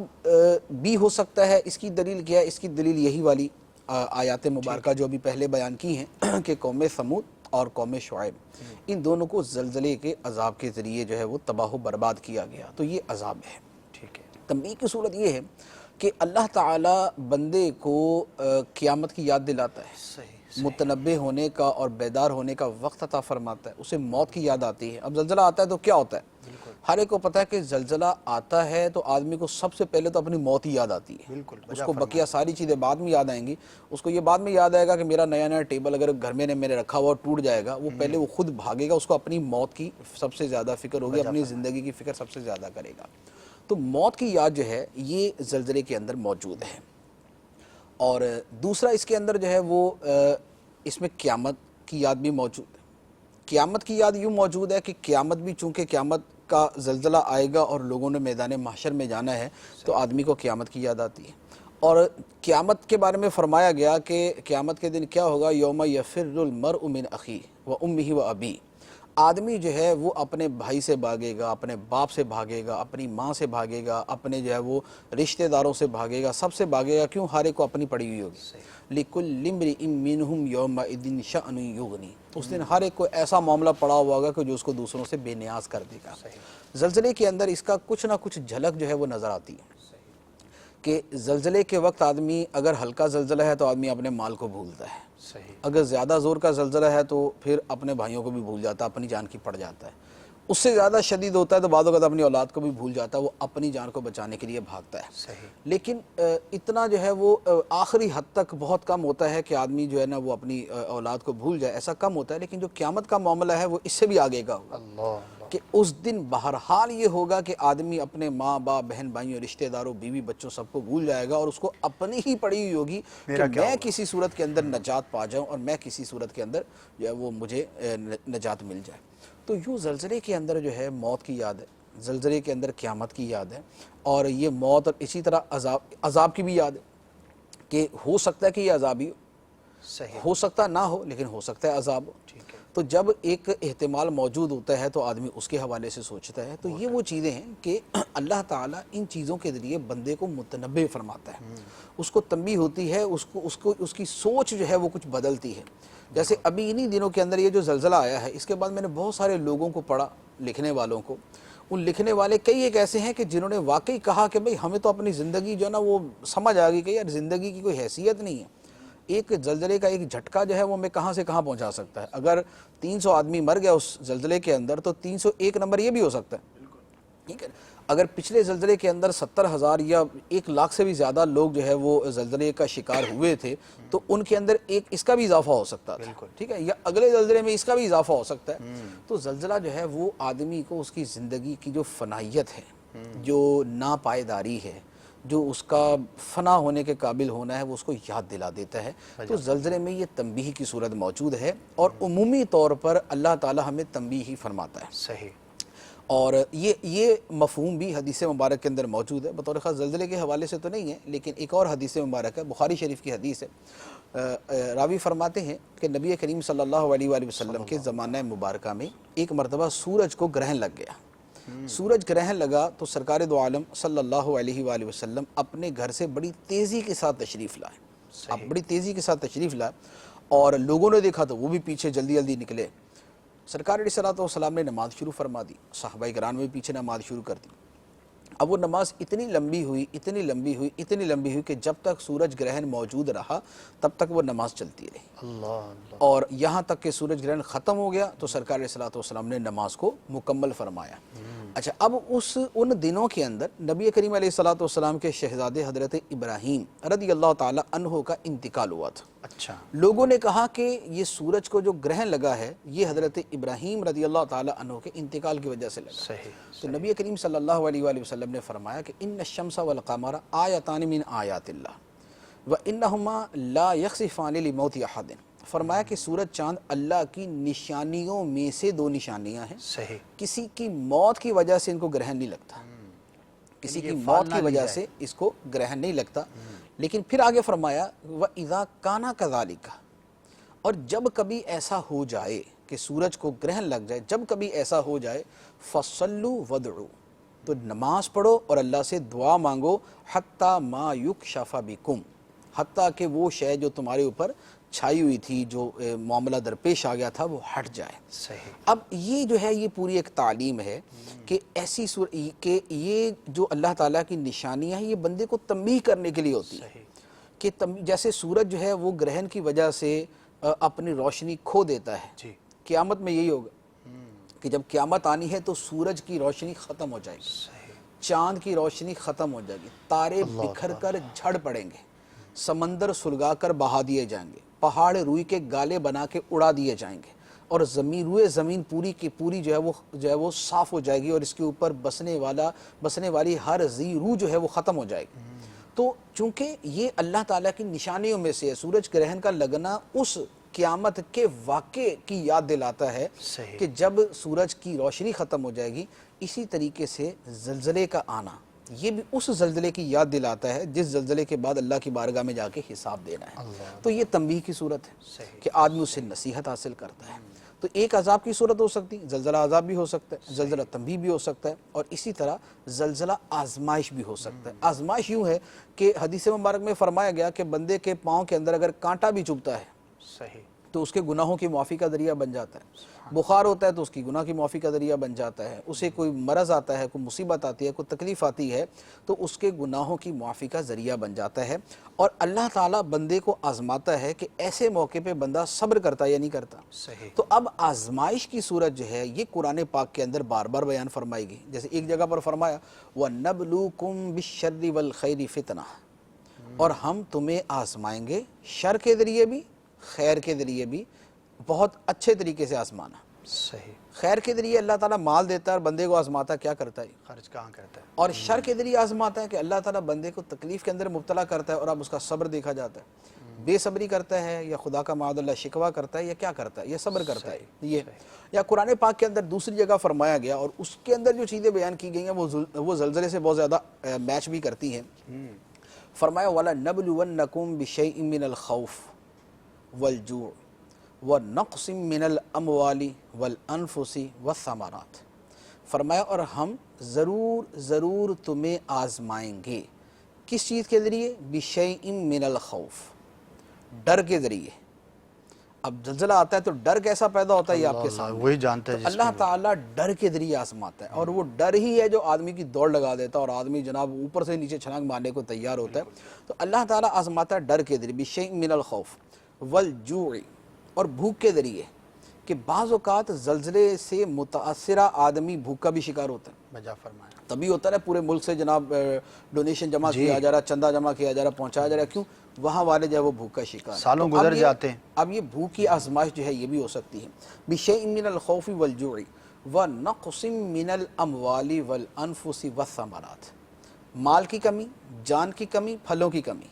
بھی ہو سکتا ہے، اس کی دلیل کیا ہے؟ اس کی دلیل یہی والی آیات مبارکہ جو ابھی پہلے بیان کی ہیں کہ قوم سمود اور قوم شعیب، ان دونوں کو زلزلے کے عذاب کے ذریعے جو ہے وہ تباہ و برباد کیا گیا، تو یہ عذاب ہے۔ ٹھیک ہے۔ تنبیہ کی صورت یہ ہے کہ اللہ تعالیٰ بندے کو قیامت کی یاد دلاتا ہے، صحیح۔ متنبہ ہونے کا اور بیدار ہونے کا وقت عطا فرماتا ہے، اسے موت کی یاد آتی ہے۔ اب زلزلہ آتا ہے تو کیا ہوتا ہے؟ ہر ایک کو پتہ ہے کہ زلزلہ آتا ہے تو آدمی کو سب سے پہلے تو اپنی موت ہی یاد آتی ہے، بالکل اس کو بقیہ ساری چیزیں بعد میں یاد آئیں گی. اس کو یہ بعد میں یاد آئے گا کہ میرا نیا ٹیبل اگر گھر میں نے میرے رکھا ہوا ٹوٹ جائے گا، وہ پہلے وہ خود بھاگے گا، اس کو اپنی موت کی سب سے زیادہ فکر ہوگی، اپنی زندگی کی فکر سب سے زیادہ کرے گا. تو موت کی یاد جو ہے یہ زلزلے کے اندر موجود ہے. اور دوسرا اس کے اندر جو ہے وہ اس میں قیامت کی یاد بھی موجود ہے. قیامت کی یاد یوں موجود ہے کہ قیامت بھی چونکہ قیامت کا زلزلہ آئے گا اور لوگوں نے میدان محشر میں جانا ہے تو آدمی کو قیامت کی یاد آتی ہے. اور قیامت کے بارے میں فرمایا گیا کہ قیامت کے دن کیا ہوگا، یوم یفر المرء من اخیہ و امہ و ابیہ. آدمی جو ہے وہ اپنے بھائی سے بھاگے گا، اپنے باپ سے بھاگے گا، اپنی ماں سے بھاگے گا، اپنے جو ہے وہ رشتہ داروں سے بھاگے گا، سب سے بھاگے گا. کیوں؟ ہر ایک کو اپنی پڑی ہوئی ہوگی. لِكُلِّ امْرِئٍ مِّنْهُمْ يَوْمَئِذٍ شَأْنٌ يُغْنِي. اس دن ہر ایک کو ایسا معاملہ پڑا ہوا ہوگا کہ جو اس کو دوسروں سے بے نیاز کر دے گا. زلزلے کے اندر اس کا کچھ نہ کچھ جھلک جو ہے وہ نظر آتی ہے کہ زلزلے کے وقت آدمی اگر ہلکا زلزلہ ہے تو آدمی اپنے مال کو بھولتا ہے، اگر زیادہ زور کا زلزلہ ہے تو پھر اپنے بھائیوں کو بھی بھول جاتا ہے، اپنی جان کی پڑ جاتا ہے. اس سے زیادہ شدید ہوتا ہے تو بعض اوقات اپنی اولاد کو بھی بھول جاتا ہے، وہ اپنی جان کو بچانے کے لیے بھاگتا ہے. لیکن اتنا جو ہے وہ آخری حد تک بہت کم ہوتا ہے کہ آدمی جو ہے نا وہ اپنی اولاد کو بھول جائے، ایسا کم ہوتا ہے. لیکن جو قیامت کا معاملہ ہے وہ اس سے بھی آگے کا ہوگا کہ اس دن بہرحال یہ ہوگا کہ آدمی اپنے ماں باپ بہن بھائیوں رشتہ داروں بیوی بچوں سب کو بھول جائے گا اور اس کو اپنی ہی پڑی ہوئی ہوگی کہ میں کسی صورت کے اندر نجات پا جاؤں اور میں کسی صورت کے اندر جو ہے وہ مجھے نجات مل جائے. تو یوں زلزلے کے اندر جو ہے موت کی یاد ہے، زلزلے کے اندر قیامت کی یاد ہے، اور یہ موت اور اسی طرح عذاب کی بھی یاد ہے کہ ہو سکتا ہے کہ یہ عذابی ہو سکتا نہ ہو، لیکن ہو سکتا ہے عذاب ہو. تو جب ایک احتمال موجود ہوتا ہے تو آدمی اس کے حوالے سے سوچتا ہے. تو یہ وہ چیزیں ہیں کہ اللہ تعالیٰ ان چیزوں کے ذریعے بندے کو متنبع فرماتا ہے، اس کو تنبیہ ہوتی ہے، اس کی سوچ جو ہے وہ کچھ بدلتی ہے. جیسے ابھی انہی دنوں کے اندر یہ جو زلزلہ آیا ہے، اس کے بعد میں نے بہت سارے لوگوں کو پڑھا، لکھنے والوں کو. ان لکھنے والے کئی ایک ایسے ہیں کہ جنہوں نے واقعی کہا کہ بھئی ہمیں تو اپنی زندگی جو ہے نا وہ سمجھ آ گئی کہ یار زندگی کی کوئی حیثیت نہیں ہے. ایک زلزلے کا ایک جھٹکا جو ہے وہ ہمیں کہاں سے کہاں پہنچا سکتا ہے. اگر 300 آدمی مر گیا اس زلزلے کے اندر تو 301 نمبر یہ بھی ہو سکتا ہے. ٹھیک ہے، اگر پچھلے زلزلے کے اندر 70,000 یا 1,00,000 سے بھی زیادہ لوگ جو ہے وہ زلزلے کا شکار ہوئے تھے تو ان کے اندر ایک اس کا بھی اضافہ ہو سکتا تھا. ٹھیک ہے، یا اگلے زلزلے میں اس کا بھی اضافہ ہو سکتا ہے. تو زلزلہ جو ہے وہ آدمی کو اس کی زندگی کی جو فنائیت ہے، جو ناپائیداری ہے، جو اس کا فنا ہونے کے قابل ہونا ہے، وہ اس کو یاد دلا دیتا ہے. تو زلزلے میں یہ تنبیہ کی صورت موجود ہے اور عمومی طور پر اللہ تعالی ہمیں تنبیہ ہی فرماتا ہے. صحیح. اور یہ مفہوم بھی حدیث مبارک کے اندر موجود ہے. بطور خاص زلزلے کے حوالے سے تو نہیں ہے، لیکن ایک اور حدیث مبارک ہے، بخاری شریف کی حدیث ہے. راوی فرماتے ہیں کہ نبی کریم صلی اللہ علیہ وآلہ وسلم کے زمانہ مبارکہ میں ایک مرتبہ سورج کو گرہن لگ گیا. سورج گرہن لگا تو سرکار دو عالم صلی اللہ علیہ وآلہ وسلم اپنے گھر سے بڑی تیزی کے ساتھ تشریف لائے. اب بڑی تیزی کے ساتھ تشریف لائے اور لوگوں نے دیکھا تو وہ بھی پیچھے جلدی جلدی نکلے. سرکار علیہ السلام نے نماز شروع فرما دی، صحابہ کرام نے پیچھے نماز شروع کر دی. اب وہ نماز اتنی لمبی ہوئی کہ جب تک سورج گرہن موجود رہا تب تک وہ نماز چلتی رہی. اور یہاں تک کہ سورج گرہن ختم ہو گیا تو سرکار علیہ السلام نے نماز کو مکمل فرمایا. اچھا، اب ان دنوں کے اندر نبی کریم علیہ السلام کے شہزادے حضرت ابراہیم رضی اللہ تعالی عنہ کا انتقال ہوا تھا. اچھا، لوگوں نے کہا کہ یہ سورج کو جو گرہن لگا ہے یہ حضرت ابراہیم رضی اللہ تعالی عنہ کے انتقال کی وجہ سے لگا. تو نبی کریم صلی اللہ علیہ وآلہ وسلم نے فرمایا کہ ان الشمس والقمر آیتان من آیات اللہ وانہما لا یخسفان لموت احد. فرمایا کہ سورج چاند اللہ کی نشانیوں میں سے 2 نشانیاں ہیں. صحیح. کسی کی موت کی وجہ سے ان کو گرہن نہیں لگتا، کسی کی موت کی وجہ سے اس کو گرہن نہیں لگتا. لیکن پھر آگے فرمایا وَإِذَا كَانَ كَذَلِكَ، اور جب کبھی ایسا ہو جائے کہ سورج کو گرہن لگ جائے، جب کبھی ایسا ہو جائے فَصَلُّوا وَادْعُوا، تو نماز پڑھو اور اللہ سے دعا مانگو حَتَّى مَا يُكْشَفَ بِكُمْ، حتیٰ کہ وہ شے جو تمہارے اوپر چھائی ہوئی تھی، جو معاملہ درپیش آ گیا تھا، وہ ہٹ جائے. صحیح. اب یہ جو ہے یہ پوری ایک تعلیم ہے کہ ایسی کہ یہ جو اللہ تعالیٰ کی نشانیاں ہیں یہ بندے کو تنبیہ کرنے کے لیے ہوتی ہے کہ جیسے سورج جو ہے وہ گرہن کی وجہ سے اپنی روشنی کھو دیتا ہے. قیامت میں یہی ہوگا کہ جب قیامت آنی ہے تو سورج کی روشنی ختم ہو جائے گی، چاند کی روشنی ختم ہو جائے گی، تارے بکھر کر جھڑ پڑیں گے، سمندر سلگا کر بہا دیے جائیں گے، پہاڑ روئی کے گالے بنا کے اڑا دیے جائیں گے، اور روئے زمین پوری کی پوری جو ہے وہ صاف ہو جائے گی، اور اس کے اوپر بسنے والی ہر ذی روح جو ہے وہ ختم ہو جائے گی۔ تو چونکہ یہ اللہ تعالیٰ کی نشانیوں میں سے ہے، سورج گرہن کا لگنا اس قیامت کے واقعے کی یاد دلاتا ہے کہ جب سورج کی روشنی ختم ہو جائے گی، اسی طریقے سے زلزلے کا آنا یہ بھی اس زلزلے کی یاد دلاتا ہے جس زلزلے کے بعد اللہ کی بارگاہ میں جا کے حساب دینا ہے۔ تو یہ تنبیہ کی صورت ہے کہ آدمی اس سے نصیحت حاصل کرتا ہے۔ تو ایک عذاب کی صورت ہو سکتی، زلزلہ عذاب بھی ہو سکتا ہے، زلزلہ تنبیہ بھی ہو سکتا ہے، اور اسی طرح زلزلہ آزمائش بھی ہو سکتا ہے۔ آزمائش یوں ہے کہ حدیث مبارک میں فرمایا گیا کہ بندے کے پاؤں کے اندر اگر کانٹا بھی چبھتا ہے تو اس کے گناہوں کی معافی کا ذریعہ بن جاتا ہے، بخار ہوتا ہے تو اس کی گناہ کی معافی کا ذریعہ بن جاتا ہے، اسے کوئی مرض آتا ہے، کوئی مصیبت آتی ہے، کوئی تکلیف آتی ہے تو اس کے گناہوں کی معافی کا ذریعہ بن جاتا ہے۔ اور اللہ تعالیٰ بندے کو آزماتا ہے کہ ایسے موقع پہ بندہ صبر کرتا ہے یا نہیں کرتا۔ تو اب آزمائش کی صورت جو ہے یہ قرآن پاک کے اندر بار بار بیان فرمائی گئی، جیسے ایک جگہ پر فرمایا وَنَبْلُوكُمْ بِالشَّرِّ وَالْخَيْرِ فِتْنَةً، اور ہم تمہیں آزمائیں گے شر کے ذریعے بھی خیر کے ذریعے بھی، بہت اچھے طریقے سے آزمانا۔ خیر کے ذریعے اللہ تعالیٰ مال دیتا ہے اور بندے کو آزماتا ہے کیا کرتا ہے، خرچ کہاں کرتا ہے، اور شر کے ذریعے آزماتا ہے کہ اللہ تعالیٰ بندے کو تکلیف کے اندر مبتلا کرتا ہے اور اب اس کا صبر دیکھا جاتا ہے، بے صبری کرتا ہے یا خدا کا معاذ اللہ شکوہ کرتا ہے یا کیا کرتا ہے، یہ صبر کرتا ہے۔ یہ یا قرآن پاک کے اندر دوسری جگہ فرمایا گیا، اور اس کے اندر جو چیزیں بیان کی گئی ہیں وہ زلزلے سے بہت زیادہ میچ بھی کرتی ہیں۔ فرمایا وَلَنَبْلُوَنَّكُمْ بِشَيْءٍ مِّنَ الْخَوْفِ وَالْجُوعِ وَنَقْصٍ مِّنَ الْأَمْوَالِ وَالْأَنفُسِ وَالثَّمَرَاتِ، فرمایا اور ہم ضرور تمہیں آزمائیں گے، کس چیز کے ذریعے، بِشَيْءٍ مِّنَ الْخَوْفِ، ڈر کے ذریعے۔ اب زلزلہ آتا ہے تو ڈر کیسا پیدا ہوتا ہے یہ آپ کے سامنے، وہی جانتا ہے تو اللہ تعالیٰ ڈر کے ذریعے آزماتا ہے، اور وہ ڈر ہی ہے جو آدمی کی دوڑ لگا دیتا ہے اور آدمی جناب اوپر سے نیچے چھلانگ مارنے کو تیار ہوتا ہے۔ تو اللہ تعالیٰ آزماتا ہے ڈر کے ذریعے، بِشَيْءٍ مِّنَ الْخَوْفِ وَالْجُوعِ، اور بھوک کے ذریعے، کہ بعض اوقات زلزلے سے متاثرہ آدمی بھوک کا بھی شکار ہوتا ہے۔ بجا فرمایا تبھی ہوتا ہے پورے ملک سے جناب ڈونیشن جمع کیا جا رہا، چندہ جمع کیا جا رہا، پہنچایا جا رہا، کیوں؟ وہاں والے جو ہے وہ بھوک کا شکار ہیں، سالوں گزر جاتے ہیں۔ اب یہ بھوک کی آزمائش جو ہے یہ بھی ہو سکتی ہے، بِشَيْءٍ مِّنَ الْخَوْفِ وَالْجُوعِ وَنَقْصٍ مِّنَ الْأَمْوَالِ وَالْأَنفُسِ وَالثَّمَرَاتِ، مال کی کمی، جان کی کمی، پھلوں کی کمی۔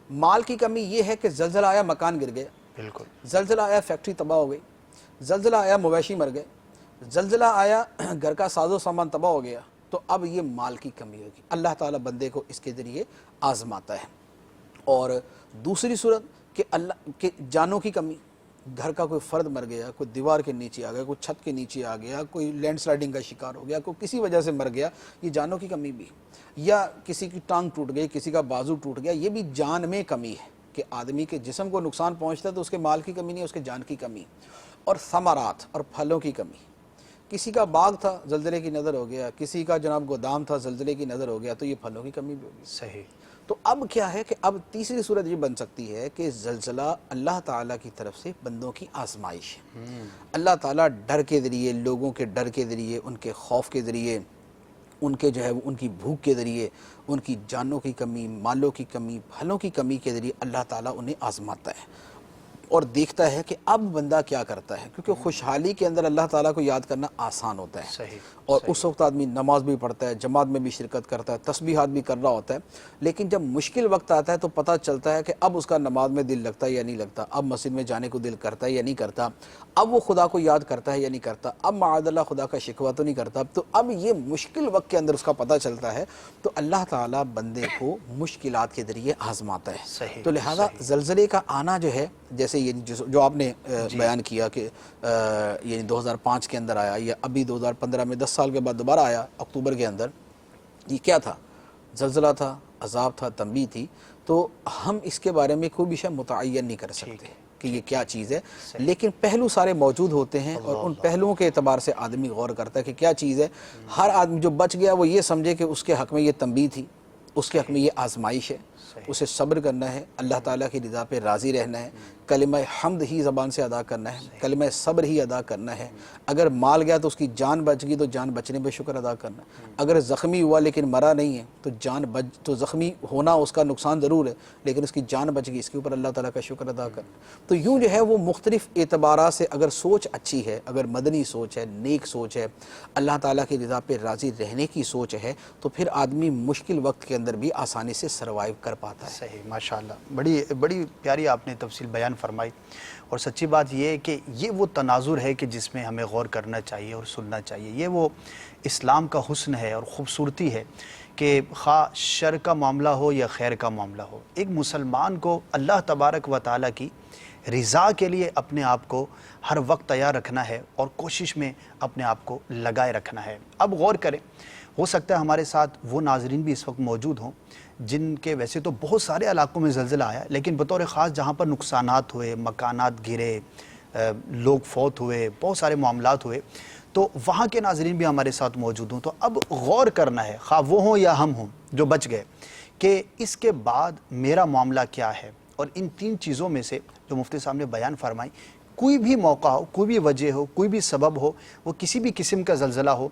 مال کی کمی یہ ہے کہ زلزلہ آیا مکان گر گیا، بالکل، زلزلہ آیا فیکٹری تباہ ہو گئی، زلزلہ آیا مویشی مر گئے، زلزلہ آیا گھر کا ساز و سامان تباہ ہو گیا، تو اب یہ مال کی کمی ہوگی۔ اللہ تعالیٰ بندے کو اس کے ذریعے آزماتا ہے۔ اور دوسری صورت کہ جانوں کی کمی، گھر کا کوئی فرد مر گیا، کوئی دیوار کے نیچے آ گیا، کوئی چھت کے نیچے آ گیا، کوئی لینڈ سلائڈنگ کا شکار ہو گیا، کوئی کسی وجہ سے مر گیا، یہ جانوں کی کمی بھی، یا کسی کی ٹانگ ٹوٹ گئی، کسی کا بازو ٹوٹ گیا، یہ بھی جان میں کمی ہے کہ آدمی کے جسم کو نقصان پہنچتا ہے تو اس کے مال کی کمی نہیں، اس کے جان کی کمی۔ اور ثمرات، اور پھلوں کی کمی، کسی کا باغ تھا زلزلے کی نظر ہو گیا، کسی کا جناب گودام تھا زلزلے کی نظر ہو گیا، تو یہ پھلوں کی کمی بھی ہوگی۔ صحیح۔ تو اب کیا ہے کہ اب تیسری صورت یہ بن سکتی ہے کہ زلزلہ اللہ تعالیٰ کی طرف سے بندوں کی آزمائش ہے۔ اللہ تعالیٰ ڈر کے ذریعے، لوگوں کے ڈر کے ذریعے، ان کے خوف کے ذریعے، ان کے جو ہے ان کی بھوک کے ذریعے، ان کی جانوں کی کمی، مالوں کی کمی، پھلوں کی کمی کے ذریعے اللہ تعالیٰ انہیں آزماتا ہے اور دیکھتا ہے کہ اب بندہ کیا کرتا ہے، کیونکہ خوشحالی کے اندر اللہ تعالیٰ کو یاد کرنا آسان ہوتا ہے، صحیح، اور اس وقت آدمی نماز بھی پڑھتا ہے، جماعت میں بھی شرکت کرتا ہے، تسبیحات بھی کر رہا ہوتا ہے، لیکن جب مشکل وقت آتا ہے تو پتہ چلتا ہے کہ اب اس کا نماز میں دل لگتا ہے یا نہیں لگتا، اب مسجد میں جانے کو دل کرتا ہے یا نہیں کرتا، اب وہ خدا کو یاد کرتا ہے یا نہیں کرتا، اب معاذ اللہ خدا کا شکوہ تو نہیں کرتا۔ تو اب یہ مشکل وقت کے اندر اس کا پتہ چلتا ہے، تو اللہ تعالیٰ بندے کو مشکلات کے ذریعے آزماتا ہے۔ صحیح، تو لہٰذا زلزلے کا آنا جو ہے، جیسے یہ جو آپ نے بیان کیا کہ یعنی 2005 کے اندر آیا، یا ابھی 2015 میں 10 سال کے بعد دوبارہ آیا اکتوبر کے اندر، یہ کیا تھا؟ زلزلہ تھا، عذاب تھا، تنبیہ تھی۔ تو ہم اس کے بارے میں کوئی بھی شے متعین نہیں کر سکتے کہ یہ کیا چیز ہے، لیکن پہلو سارے موجود ہوتے ہیں، اور ان پہلوؤں کے اعتبار سے آدمی غور کرتا ہے کہ کیا چیز ہے۔ ہر آدمی جو بچ گیا وہ یہ سمجھے کہ اس کے حق میں یہ تنبیہ تھی، اس کے حق میں یہ آزمائش ہے، اسے صبر کرنا ہے، اللہ تعالیٰ کی رضا پہ راضی رہنا ہے، کلمہ حمد ہی زبان سے ادا کرنا ہے، کلمہ صبر ہی ادا کرنا ہے. اگر مال گیا تو اس کی جان بچ گئی تو جان بچنے پہ شکر ادا کرنا ہے. اگر زخمی ہوا لیکن مرا نہیں ہے تو زخمی ہونا اس کا نقصان ضرور ہے لیکن اس کی جان بچ گئی، اس کے اوپر اللہ تعالیٰ کا شکر ادا کرنا. تو یوں جو ہے وہ مختلف اعتبارات سے اگر سوچ اچھی ہے، اگر مدنی سوچ ہے، نیک سوچ ہے، اللہ تعالیٰ کی رضا پہ راضی رہنے کی سوچ ہے، تو پھر آدمی مشکل وقت کے اندر بھی آسانی سے سروائیو کر پاتا ہے. صحیح، ماشاءاللہ، بڑی پیاری آپ نے تفصیل بیان فرمائی. اور سچی بات یہ ہے کہ یہ وہ تناظر ہے کہ جس میں ہمیں غور کرنا چاہیے اور سننا چاہیے. یہ وہ اسلام کا حسن ہے اور خوبصورتی ہے کہ خواہ شر کا معاملہ ہو یا خیر کا معاملہ ہو، ایک مسلمان کو اللہ تبارک و تعالیٰ کی رضا کے لیے اپنے آپ کو ہر وقت تیار رکھنا ہے اور کوشش میں اپنے آپ کو لگائے رکھنا ہے. اب غور کریں، ہو سکتا ہے ہمارے ساتھ وہ ناظرین بھی اس وقت موجود ہوں جن کے ویسے تو بہت سارے علاقوں میں زلزلہ آیا لیکن بطور خاص جہاں پر نقصانات ہوئے، مکانات گرے، لوگ فوت ہوئے، بہت سارے معاملات ہوئے، تو وہاں کے ناظرین بھی ہمارے ساتھ موجود ہوں. تو اب غور کرنا ہے، خواہ وہ ہوں یا ہم ہوں جو بچ گئے، کہ اس کے بعد میرا معاملہ کیا ہے. اور ان تین چیزوں میں سے جو مفتی صاحب نے بیان فرمائی، کوئی بھی موقع ہو، کوئی بھی وجہ ہو، کوئی بھی سبب ہو، وہ کسی بھی قسم کا زلزلہ ہو،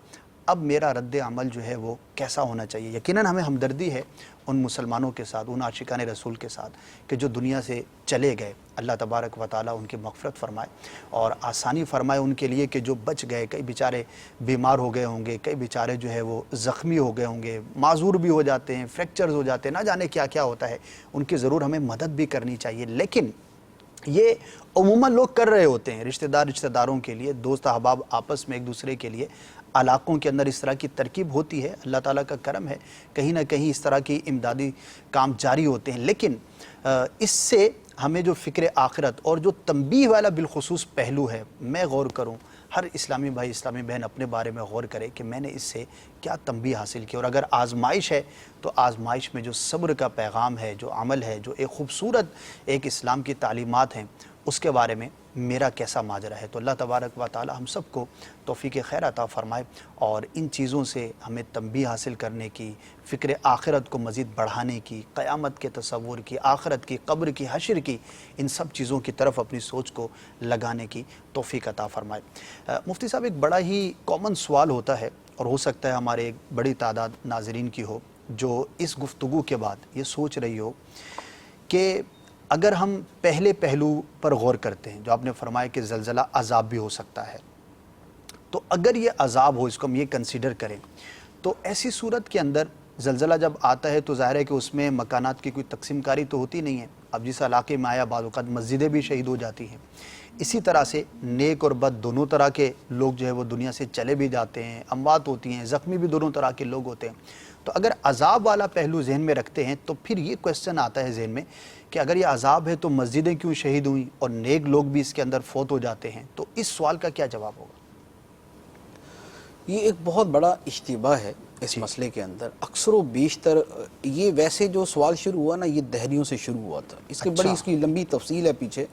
اب میرا رد عمل جو ہے وہ کیسا ہونا چاہیے. یقیناً ہمیں ہمدردی ہے ان مسلمانوں کے ساتھ، ان عاشقان رسول کے ساتھ کہ جو دنیا سے چلے گئے. اللہ تبارک و تعالیٰ ان کی مغفرت فرمائے اور آسانی فرمائے ان کے لیے کہ جو بچ گئے. کئی بیچارے بیمار ہو گئے ہوں گے، کئی بیچارے جو ہے وہ زخمی ہو گئے ہوں گے، معذور بھی ہو جاتے ہیں، فریکچرز ہو جاتے ہیں، نہ جانے کیا کیا ہوتا ہے. ان کی ضرور ہمیں مدد بھی کرنی چاہیے. لیکن یہ عموماً لوگ کر رہے ہوتے ہیں، رشتہ داروں کے لیے، دوست احباب آپس میں ایک دوسرے کے لیے. علاقوں کے اندر اس طرح کی ترکیب ہوتی ہے، اللہ تعالیٰ کا کرم ہے، کہیں نہ کہیں اس طرح کی امدادی کام جاری ہوتے ہیں. لیکن اس سے ہمیں جو فکر آخرت اور جو تنبیہ والا بالخصوص پہلو ہے، میں غور کروں، ہر اسلامی بھائی اسلامی بہن اپنے بارے میں غور کرے کہ میں نے اس سے کیا تنبیہ حاصل کی. اور اگر آزمائش ہے تو آزمائش میں جو صبر کا پیغام ہے، جو عمل ہے، جو ایک خوبصورت ایک اسلام کی تعلیمات ہیں، اس کے بارے میں میرا کیسا ماجرا ہے. تو اللہ تبارک و تعالی ہم سب کو توفیق خیر عطا فرمائے اور ان چیزوں سے ہمیں تنبیہ حاصل کرنے کی، فکر آخرت کو مزید بڑھانے کی، قیامت کے تصور کی، آخرت کی، قبر کی، حشر کی، ان سب چیزوں کی طرف اپنی سوچ کو لگانے کی توفیق عطا فرمائے. مفتی صاحب، ایک بڑا ہی کامن سوال ہوتا ہے اور ہو سکتا ہے ہمارے ایک بڑی تعداد ناظرین کی ہو جو اس گفتگو کے بعد یہ سوچ رہی ہو کہ اگر ہم پہلے پہلو پر غور کرتے ہیں، جو آپ نے فرمایا کہ زلزلہ عذاب بھی ہو سکتا ہے، تو اگر یہ عذاب ہو، اس کو ہم یہ کنسیڈر کریں، تو ایسی صورت کے اندر زلزلہ جب آتا ہے تو ظاہر ہے کہ اس میں مکانات کی کوئی تقسیم کاری تو ہوتی نہیں ہے. اب جس علاقے میں آیا بعض اوقات مسجدیں بھی شہید ہو جاتی ہیں. اسی طرح سے نیک اور بد دونوں طرح کے لوگ جو ہے وہ دنیا سے چلے بھی جاتے ہیں، اموات ہوتی ہیں، زخمی بھی دونوں طرح کے لوگ ہوتے ہیں. تو اگر عذاب والا پہلو ذہن میں رکھتے ہیں تو پھر یہ کویسچن آتا ہے ذہن میں کہ اگر یہ عذاب ہے تو مسجدیں کیوں شہید ہوئیں اور نیک لوگ بھی اس کے اندر فوت ہو جاتے ہیں. تو اس سوال کا کیا جواب ہوگا؟ یہ ایک بہت بڑا اشتباہ ہے اس مسئلے کے اندر. اکثر و بیشتر یہ ویسے جو سوال شروع ہوا نا، یہ دہریوں سے شروع ہوا تھا. اس کی بڑی اس کی لمبی تفصیل ہے پیچھے.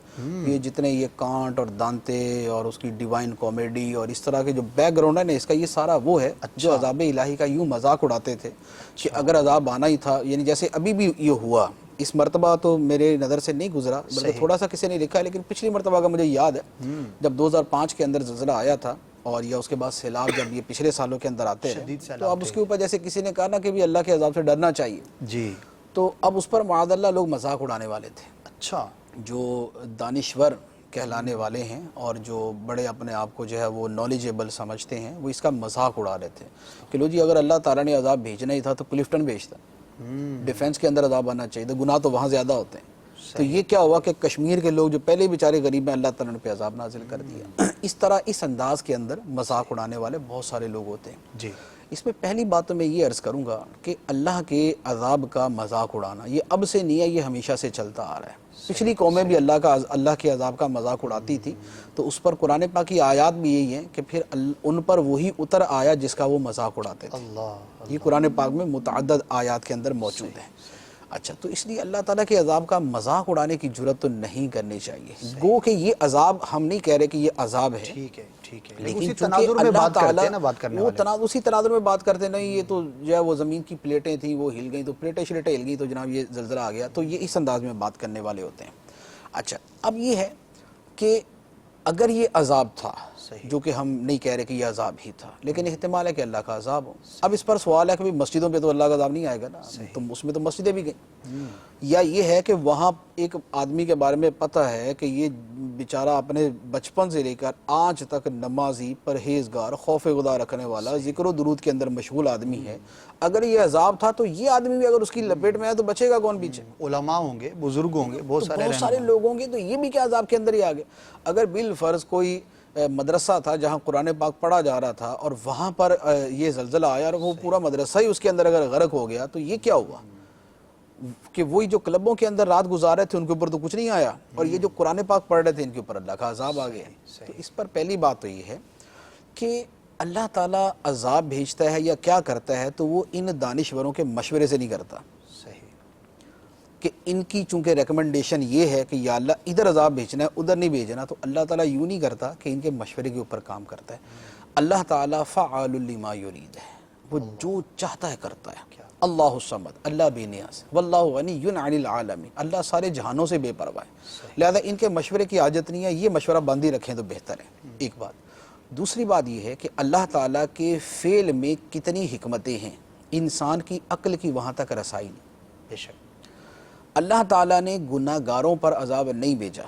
یہ جتنے یہ کانٹ اور دانتے اور اس کی ڈیوائن کامیڈی اور اس طرح کے جو بیک گراؤنڈ ہے نا، اس کا یہ سارا وہ ہے جو عذاب الہی کا یوں مذاق اڑاتے تھے کہ اگر عذاب آنا ہی تھا، یعنی جیسے ابھی بھی یہ ہوا. اس مرتبہ تو میرے نظر سے نہیں گزرا، بلکہ تھوڑا سا کسی نے لکھا ہے، لیکن پچھلی مرتبہ کا مجھے یاد ہے جب 2005 کے اندر زلزلہ آیا تھا اور یا اس کے بعد سیلاب جب یہ پچھلے سالوں کے اندر آتے ہیں، تو اب اس کے اوپر جیسے کسی نے کہا نا کہ بھی اللہ کے عذاب سے ڈرنا چاہیے جی، تو اب اس پر معاذ اللہ لوگ مذاق اڑانے والے تھے. اچھا، جو دانشور کہلانے والے ہیں اور جو بڑے اپنے آپ کو جو ہے وہ نالجیبل سمجھتے ہیں، وہ اس کا مذاق اڑا رہے تھے کہ لو جی اگر اللہ تعالیٰ نے عذاب بھیجنا ہی تھا تو کلفٹن بھیجتا، ڈیفنس کے اندر عذاب آنا چاہیے تھا، گناہ تو وہاں زیادہ ہوتے ہیں. تو یہ کیا ہوا کہ کشمیر کے لوگ جو پہلے بیچارے غریب ہیں، اللہ تعالیٰ نے پہ عذاب نازل کر دیا. اس طرح اس انداز کے اندر مذاق اڑانے والے بہت سارے لوگ ہوتے ہیں. جی، اس میں پہلی بات تو میں یہ عرض کروں گا کہ اللہ کے عذاب کا مذاق اڑانا یہ اب سے نہیں ہے، یہ ہمیشہ سے چلتا آ رہا ہے. پچھلی قومیں بھی اللہ کے عذاب کا مذاق اڑاتی تھی، تو اس پر قرآن پاک کی آیات بھی یہی ہیں کہ پھر ان پر وہی اتر آیا جس کا وہ مذاق اڑاتے تھے. یہ قرآن پاک میں متعدد آیات کے اندر موجود ہیں. اچھا، تو اس لیے اللہ تعالیٰ کے عذاب کا مذاق اڑانے کی جرت تو نہیں کرنی چاہیے. گو کہ یہ عذاب ہم نہیں کہہ رہے کہ یہ عذاب ہے، ٹھیک ہے ٹھیک ہے، لیکن اسی چونکہ تناظر میں اللہ بات کرتے تعالیٰ ہیں نا، بات کرنے والے اسی تناظر میں بات کرتے نہیں. یہ تو جو ہے وہ زمین کی پلیٹیں تھیں وہ ہل گئیں، تو پلیٹیں شلیٹیں ہل گئیں تو جناب یہ زلزلہ آ گیا، تو یہ اس انداز میں بات کرنے والے ہوتے ہیں. اچھا اب یہ ہے کہ اگر یہ عذاب تھا صحیح. جو کہ ہم نہیں کہہ رہے کہ یہ عذاب ہی تھا، لیکن احتمال ہے کہ اللہ کا عذاب ہو. اب اس پر سوال ہے کہ مسجدوں پہ تو اللہ کا عذاب نہیں آئے گا نا، تو اس میں تو مسجدیں بھی گئیں. یا یہ ہے کہ وہاں ایک آدمی کے بارے میں پتہ ہے کہ یہ بیچارہ اپنے بچپن سے لے کر آج تک نمازی، پرہیزگار، خوف خدا رکھنے والا، ذکر و درود کے اندر مشغول آدمی ہے. اگر یہ عذاب تھا تو یہ آدمی بھی اگر اس کی لپیٹ میں ہے تو بچے گا کون پیچھے؟ علماء ہوں گے، بزرگ ہوں گے، بہت سارے لوگ ہوں گے، تو یہ بھی کیا عذاب کے اندر ہی آگے. اگر بالفرض کوئی مدرسہ تھا جہاں قرآن پاک پڑھا جا رہا تھا اور وہاں پر یہ زلزلہ آیا اور وہ پورا مدرسہ ہی اس کے اندر اگر غرق ہو گیا تو یہ کیا ہوا کہ وہی جو کلبوں کے اندر رات گزار رہے تھے ان کے اوپر تو کچھ نہیں آیا، اور یہ جو قرآن پاک پڑھ رہے تھے ان کے اوپر اللہ کا عذاب آ گیا. تو اس پر پہلی بات تو یہ ہے کہ اللہ تعالیٰ عذاب بھیجتا ہے یا کیا کرتا ہے تو وہ ان دانشوروں کے مشورے سے نہیں کرتا. کہ ان کی چونکہ ریکمنڈیشن یہ ہے کہ یا اللہ ادھر عذاب بھیجنا ہے ادھر نہیں بھیجنا، تو اللہ تعالیٰ یوں نہیں کرتا کہ ان کے مشورے کے اوپر کام کرتا ہے. اللہ تعالیٰ فعال لما یرید ہے، وہ جو چاہتا ہے کرتا ہے. اللہ الصمد، اللہ بے نیاز، واللہ غنی عن العالمین، اللہ سارے جہانوں سے بے پرواہ ہے. لہذا ان کے مشورے کی حاجت نہیں ہے، یہ مشورہ بند ہی رکھیں تو بہتر ہے. ایک بات. دوسری بات یہ ہے کہ اللہ تعالیٰ کے فعل میں کتنی حکمتیں ہیں، انسان کی عقل کی وہاں تک رسائی نہیں. بے شک اللہ تعالیٰ نے گناہ گاروں پر عذاب نہیں بھیجا،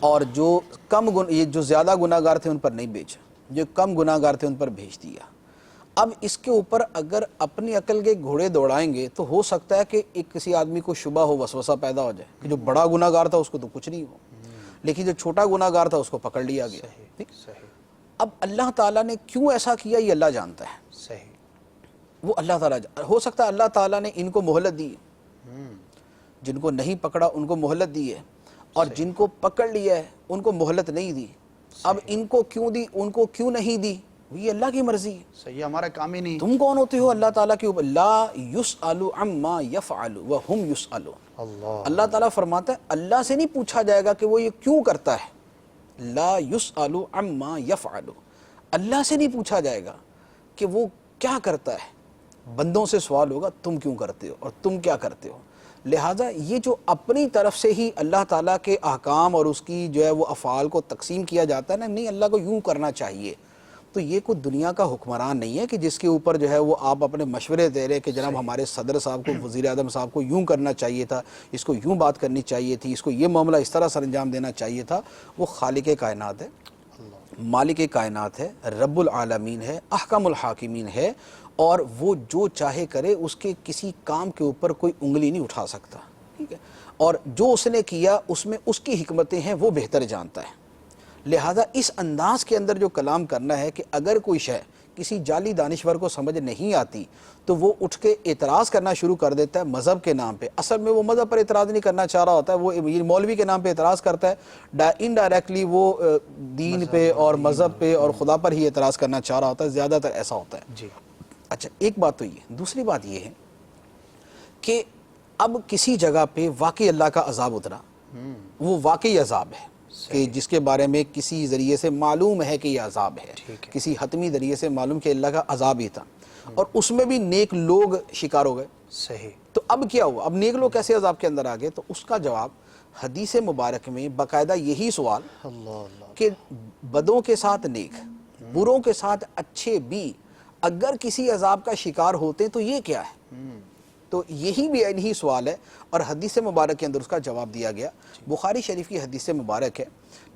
اور جو زیادہ گناہ گار تھے ان پر نہیں بھیجا، جو کم گناہ گار تھے ان پر بھیج دیا. اب اس کے اوپر اگر اپنی عقل کے گھوڑے دوڑائیں گے تو ہو سکتا ہے کہ ایک کسی آدمی کو شبہ ہو، وسوسہ پیدا ہو جائے کہ جو بڑا گناہ گار تھا اس کو تو کچھ نہیں ہو، لیکن جو چھوٹا گناہ گار تھا اس کو پکڑ لیا گیا. اب اللہ تعالیٰ نے کیوں ایسا کیا یہ اللہ جانتا ہے. وہ اللہ تعالیٰ ہو سکتا ہے اللہ تعالیٰ نے ان کو مہلت دی، جن کو نہیں پکڑا ان کو مہلت دی ہے، اور جن کو پکڑ لیا ہے ان کو مہلت نہیں دی. اب ان کو کیوں دی ان کو کیوں نہیں دی، یہ اللہ کی مرضی ہے. صحیح، ہمارا کام ہی نہیں. تم کون ہوتے ہو اللہ تعالیٰ کے اوپر؟ لا یسأل عما یفعل وہم یسألون. اللہ تعالیٰ فرماتا ہے اللہ سے نہیں پوچھا جائے گا کہ وہ یہ کیوں کرتا ہے. لا یسأل عما یفعل، اللہ سے نہیں پوچھا جائے گا کہ وہ کیا کرتا ہے، بندوں سے سوال ہوگا تم کیوں کرتے ہو اور تم کیا کرتے ہو. لہٰذا یہ جو اپنی طرف سے ہی اللہ تعالیٰ کے احکام اور اس کی جو ہے وہ افعال کو تقسیم کیا جاتا ہے نا، نہیں اللہ کو یوں کرنا چاہیے، تو یہ کوئی دنیا کا حکمران نہیں ہے کہ جس کے اوپر جو ہے وہ آپ اپنے مشورے دے رہے کہ جناب ہمارے صدر صاحب کو، وزیر اعظم صاحب کو یوں کرنا چاہیے تھا، اس کو یوں بات کرنی چاہیے تھی، اس کو یہ معاملہ اس طرح سر انجام دینا چاہیے تھا. وہ خالق کائنات ہے، مالک کائنات ہے، رب العالمین ہے، احکم الحاکمین ہے، اور وہ جو چاہے کرے، اس کے کسی کام کے اوپر کوئی انگلی نہیں اٹھا سکتا. ٹھیک ہے، اور جو اس نے کیا اس میں اس کی حکمتیں ہیں وہ بہتر جانتا ہے. لہذا اس انداز کے اندر جو کلام کرنا ہے کہ اگر کوئی شے کسی جعلی دانشور کو سمجھ نہیں آتی تو وہ اٹھ کے اعتراض کرنا شروع کر دیتا ہے مذہب کے نام پہ. اصل میں وہ مذہب پر اعتراض نہیں کرنا چاہ رہا ہوتا ہے، وہ مولوی کے نام پہ اعتراض کرتا ہے، انڈائریکٹلی وہ دین پہ اور مذہب پہ اور خدا پر ہی اعتراض کرنا چاہ رہا ہوتا ہے. زیادہ تر ایسا ہوتا ہے. جی اچھا ایک بات تو یہ. دوسری بات یہ ہے کہ اب کسی جگہ پہ واقعی اللہ کا عذاب اترا، وہ واقعی عذاب ہے کہ جس کے بارے میں کسی ذریعے سے معلوم ہے کہ یہ عذاب ہے، کسی حتمی ذریعے سے معلوم کہ اللہ کا عذاب ہی تھا، اور اس میں بھی نیک لوگ شکار ہو گئے. صحیح. تو اب کیا ہوا؟ اب نیک لوگ کیسے عذاب کے اندر آ گئے؟ تو اس کا جواب حدیث مبارک میں باقاعدہ یہی سوال کہ بدوں کے ساتھ نیک، بروں کے ساتھ اچھے بھی اگر کسی عذاب کا شکار ہوتے تو یہ کیا ہے؟ تو یہی بھی یہی سوال ہے، اور حدیث مبارک کے اندر اس کا جواب دیا گیا. بخاری شریف کی حدیث مبارک ہے،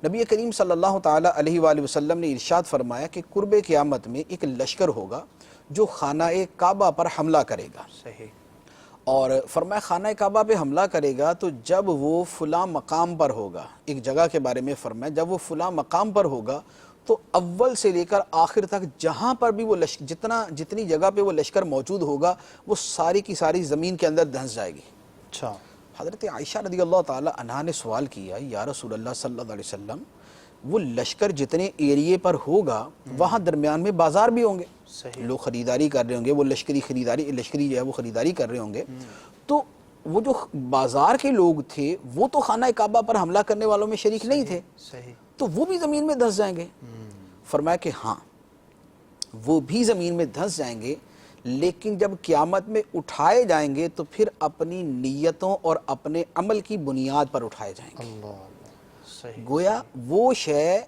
نبی کریم صلی اللہ تعالی علیہ وآلہ وسلم نے ارشاد فرمایا کہ قرب قیامت میں ایک لشکر ہوگا جو خانہ کعبہ پر حملہ کرے گا. صحیح. اور فرمایا خانہ کعبہ پہ حملہ کرے گا تو جب وہ فلاں مقام پر ہوگا، ایک جگہ کے بارے میں فرمایا جب وہ فلاں مقام پر ہوگا تو اول سے لے کر آخر تک جہاں پر بھی وہ جتنی جگہ پہ وہ لشکر موجود ہوگا وہ ساری کی ساری زمین کے اندر دھنس جائے گی. اچھا. حضرت عائشہ رضی اللہ تعالی عنہا نے سوال کیا، یا رسول اللہ صلی اللہ علیہ وسلم، وہ لشکر جتنے ایریے پر ہوگا وہاں درمیان میں بازار بھی ہوں گے، لوگ خریداری کر رہے ہوں گے، وہ لشکری جو ہے وہ خریداری کر رہے ہوں گے، تو وہ جو بازار کے لوگ تھے وہ تو خانہ کعبہ پر حملہ کرنے والوں میں شریک نہیں تھے، تو وہ بھی زمین میں دھنس جائیں گے. فرمایا کہ ہاں وہ بھی زمین میں دھنس جائیں گے، لیکن جب قیامت میں اٹھائے جائیں گے تو پھر اپنی نیتوں اور اپنے عمل کی بنیاد پر اٹھائے جائیں گے۔ صحیح، گویا وہ شے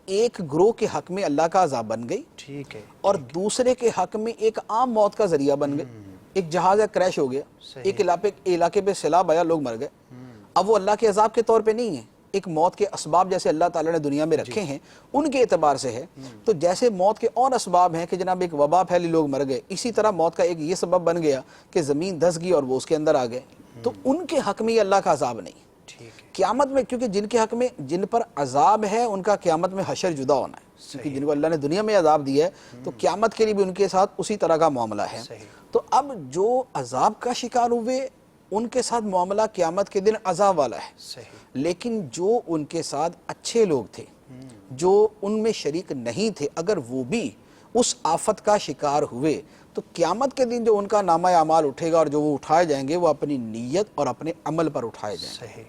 ایک گروہ کے حق میں اللہ کا عذاب بن گئی ٹھیک ہے، اور دوسرے کے حق میں ایک عام موت کا ذریعہ بن گئی۔ ایک جہاز کریش ہو گیا، ایک علاقے پہ سیلاب آیا، لوگ مر گئے۔ اب وہ اللہ کے عذاب کے طور پہ نہیں ہے، ایک موت کے اسباب جیسے اللہ تعالیٰ نے دنیا میں رکھے ہیں ان کے اعتبار سے ہے۔ تو جیسے موت کے اور اسباب ہیں کہ جناب ایک وبا پھیلی، لوگ مر گئے، اسی طرح موت کا ایک یہ سبب بن گیا کہ زمین دھس گئی اور وہ اس کے اندر آ گئے، تو ان کے حق میں یہ اللہ کا عذاب نہیں۔ قیامت میں کیونکہ جن کے حق میں جن پر عذاب ہے ان کا قیامت میں حشر جدا ہونا ہے، کیونکہ جن کو اللہ نے دنیا میں عذاب دیا ہے تو قیامت کے لیے بھی ان کے ساتھ اسی طرح کا معاملہ ہے۔ تو اب جو عذاب کا شکار ہوئے ان کے ساتھ معاملہ قیامت کے دن عذاب والا ہے، لیکن جو ان کے ساتھ اچھے لوگ تھے، جو ان میں شریک نہیں تھے، اگر وہ بھی اس آفت کا شکار ہوئے تو قیامت کے دن جو ان کا نامہ اعمال اٹھے گا اور جو وہ اٹھائے جائیں گے وہ اپنی نیت اور اپنے عمل پر اٹھائے جائیں گے۔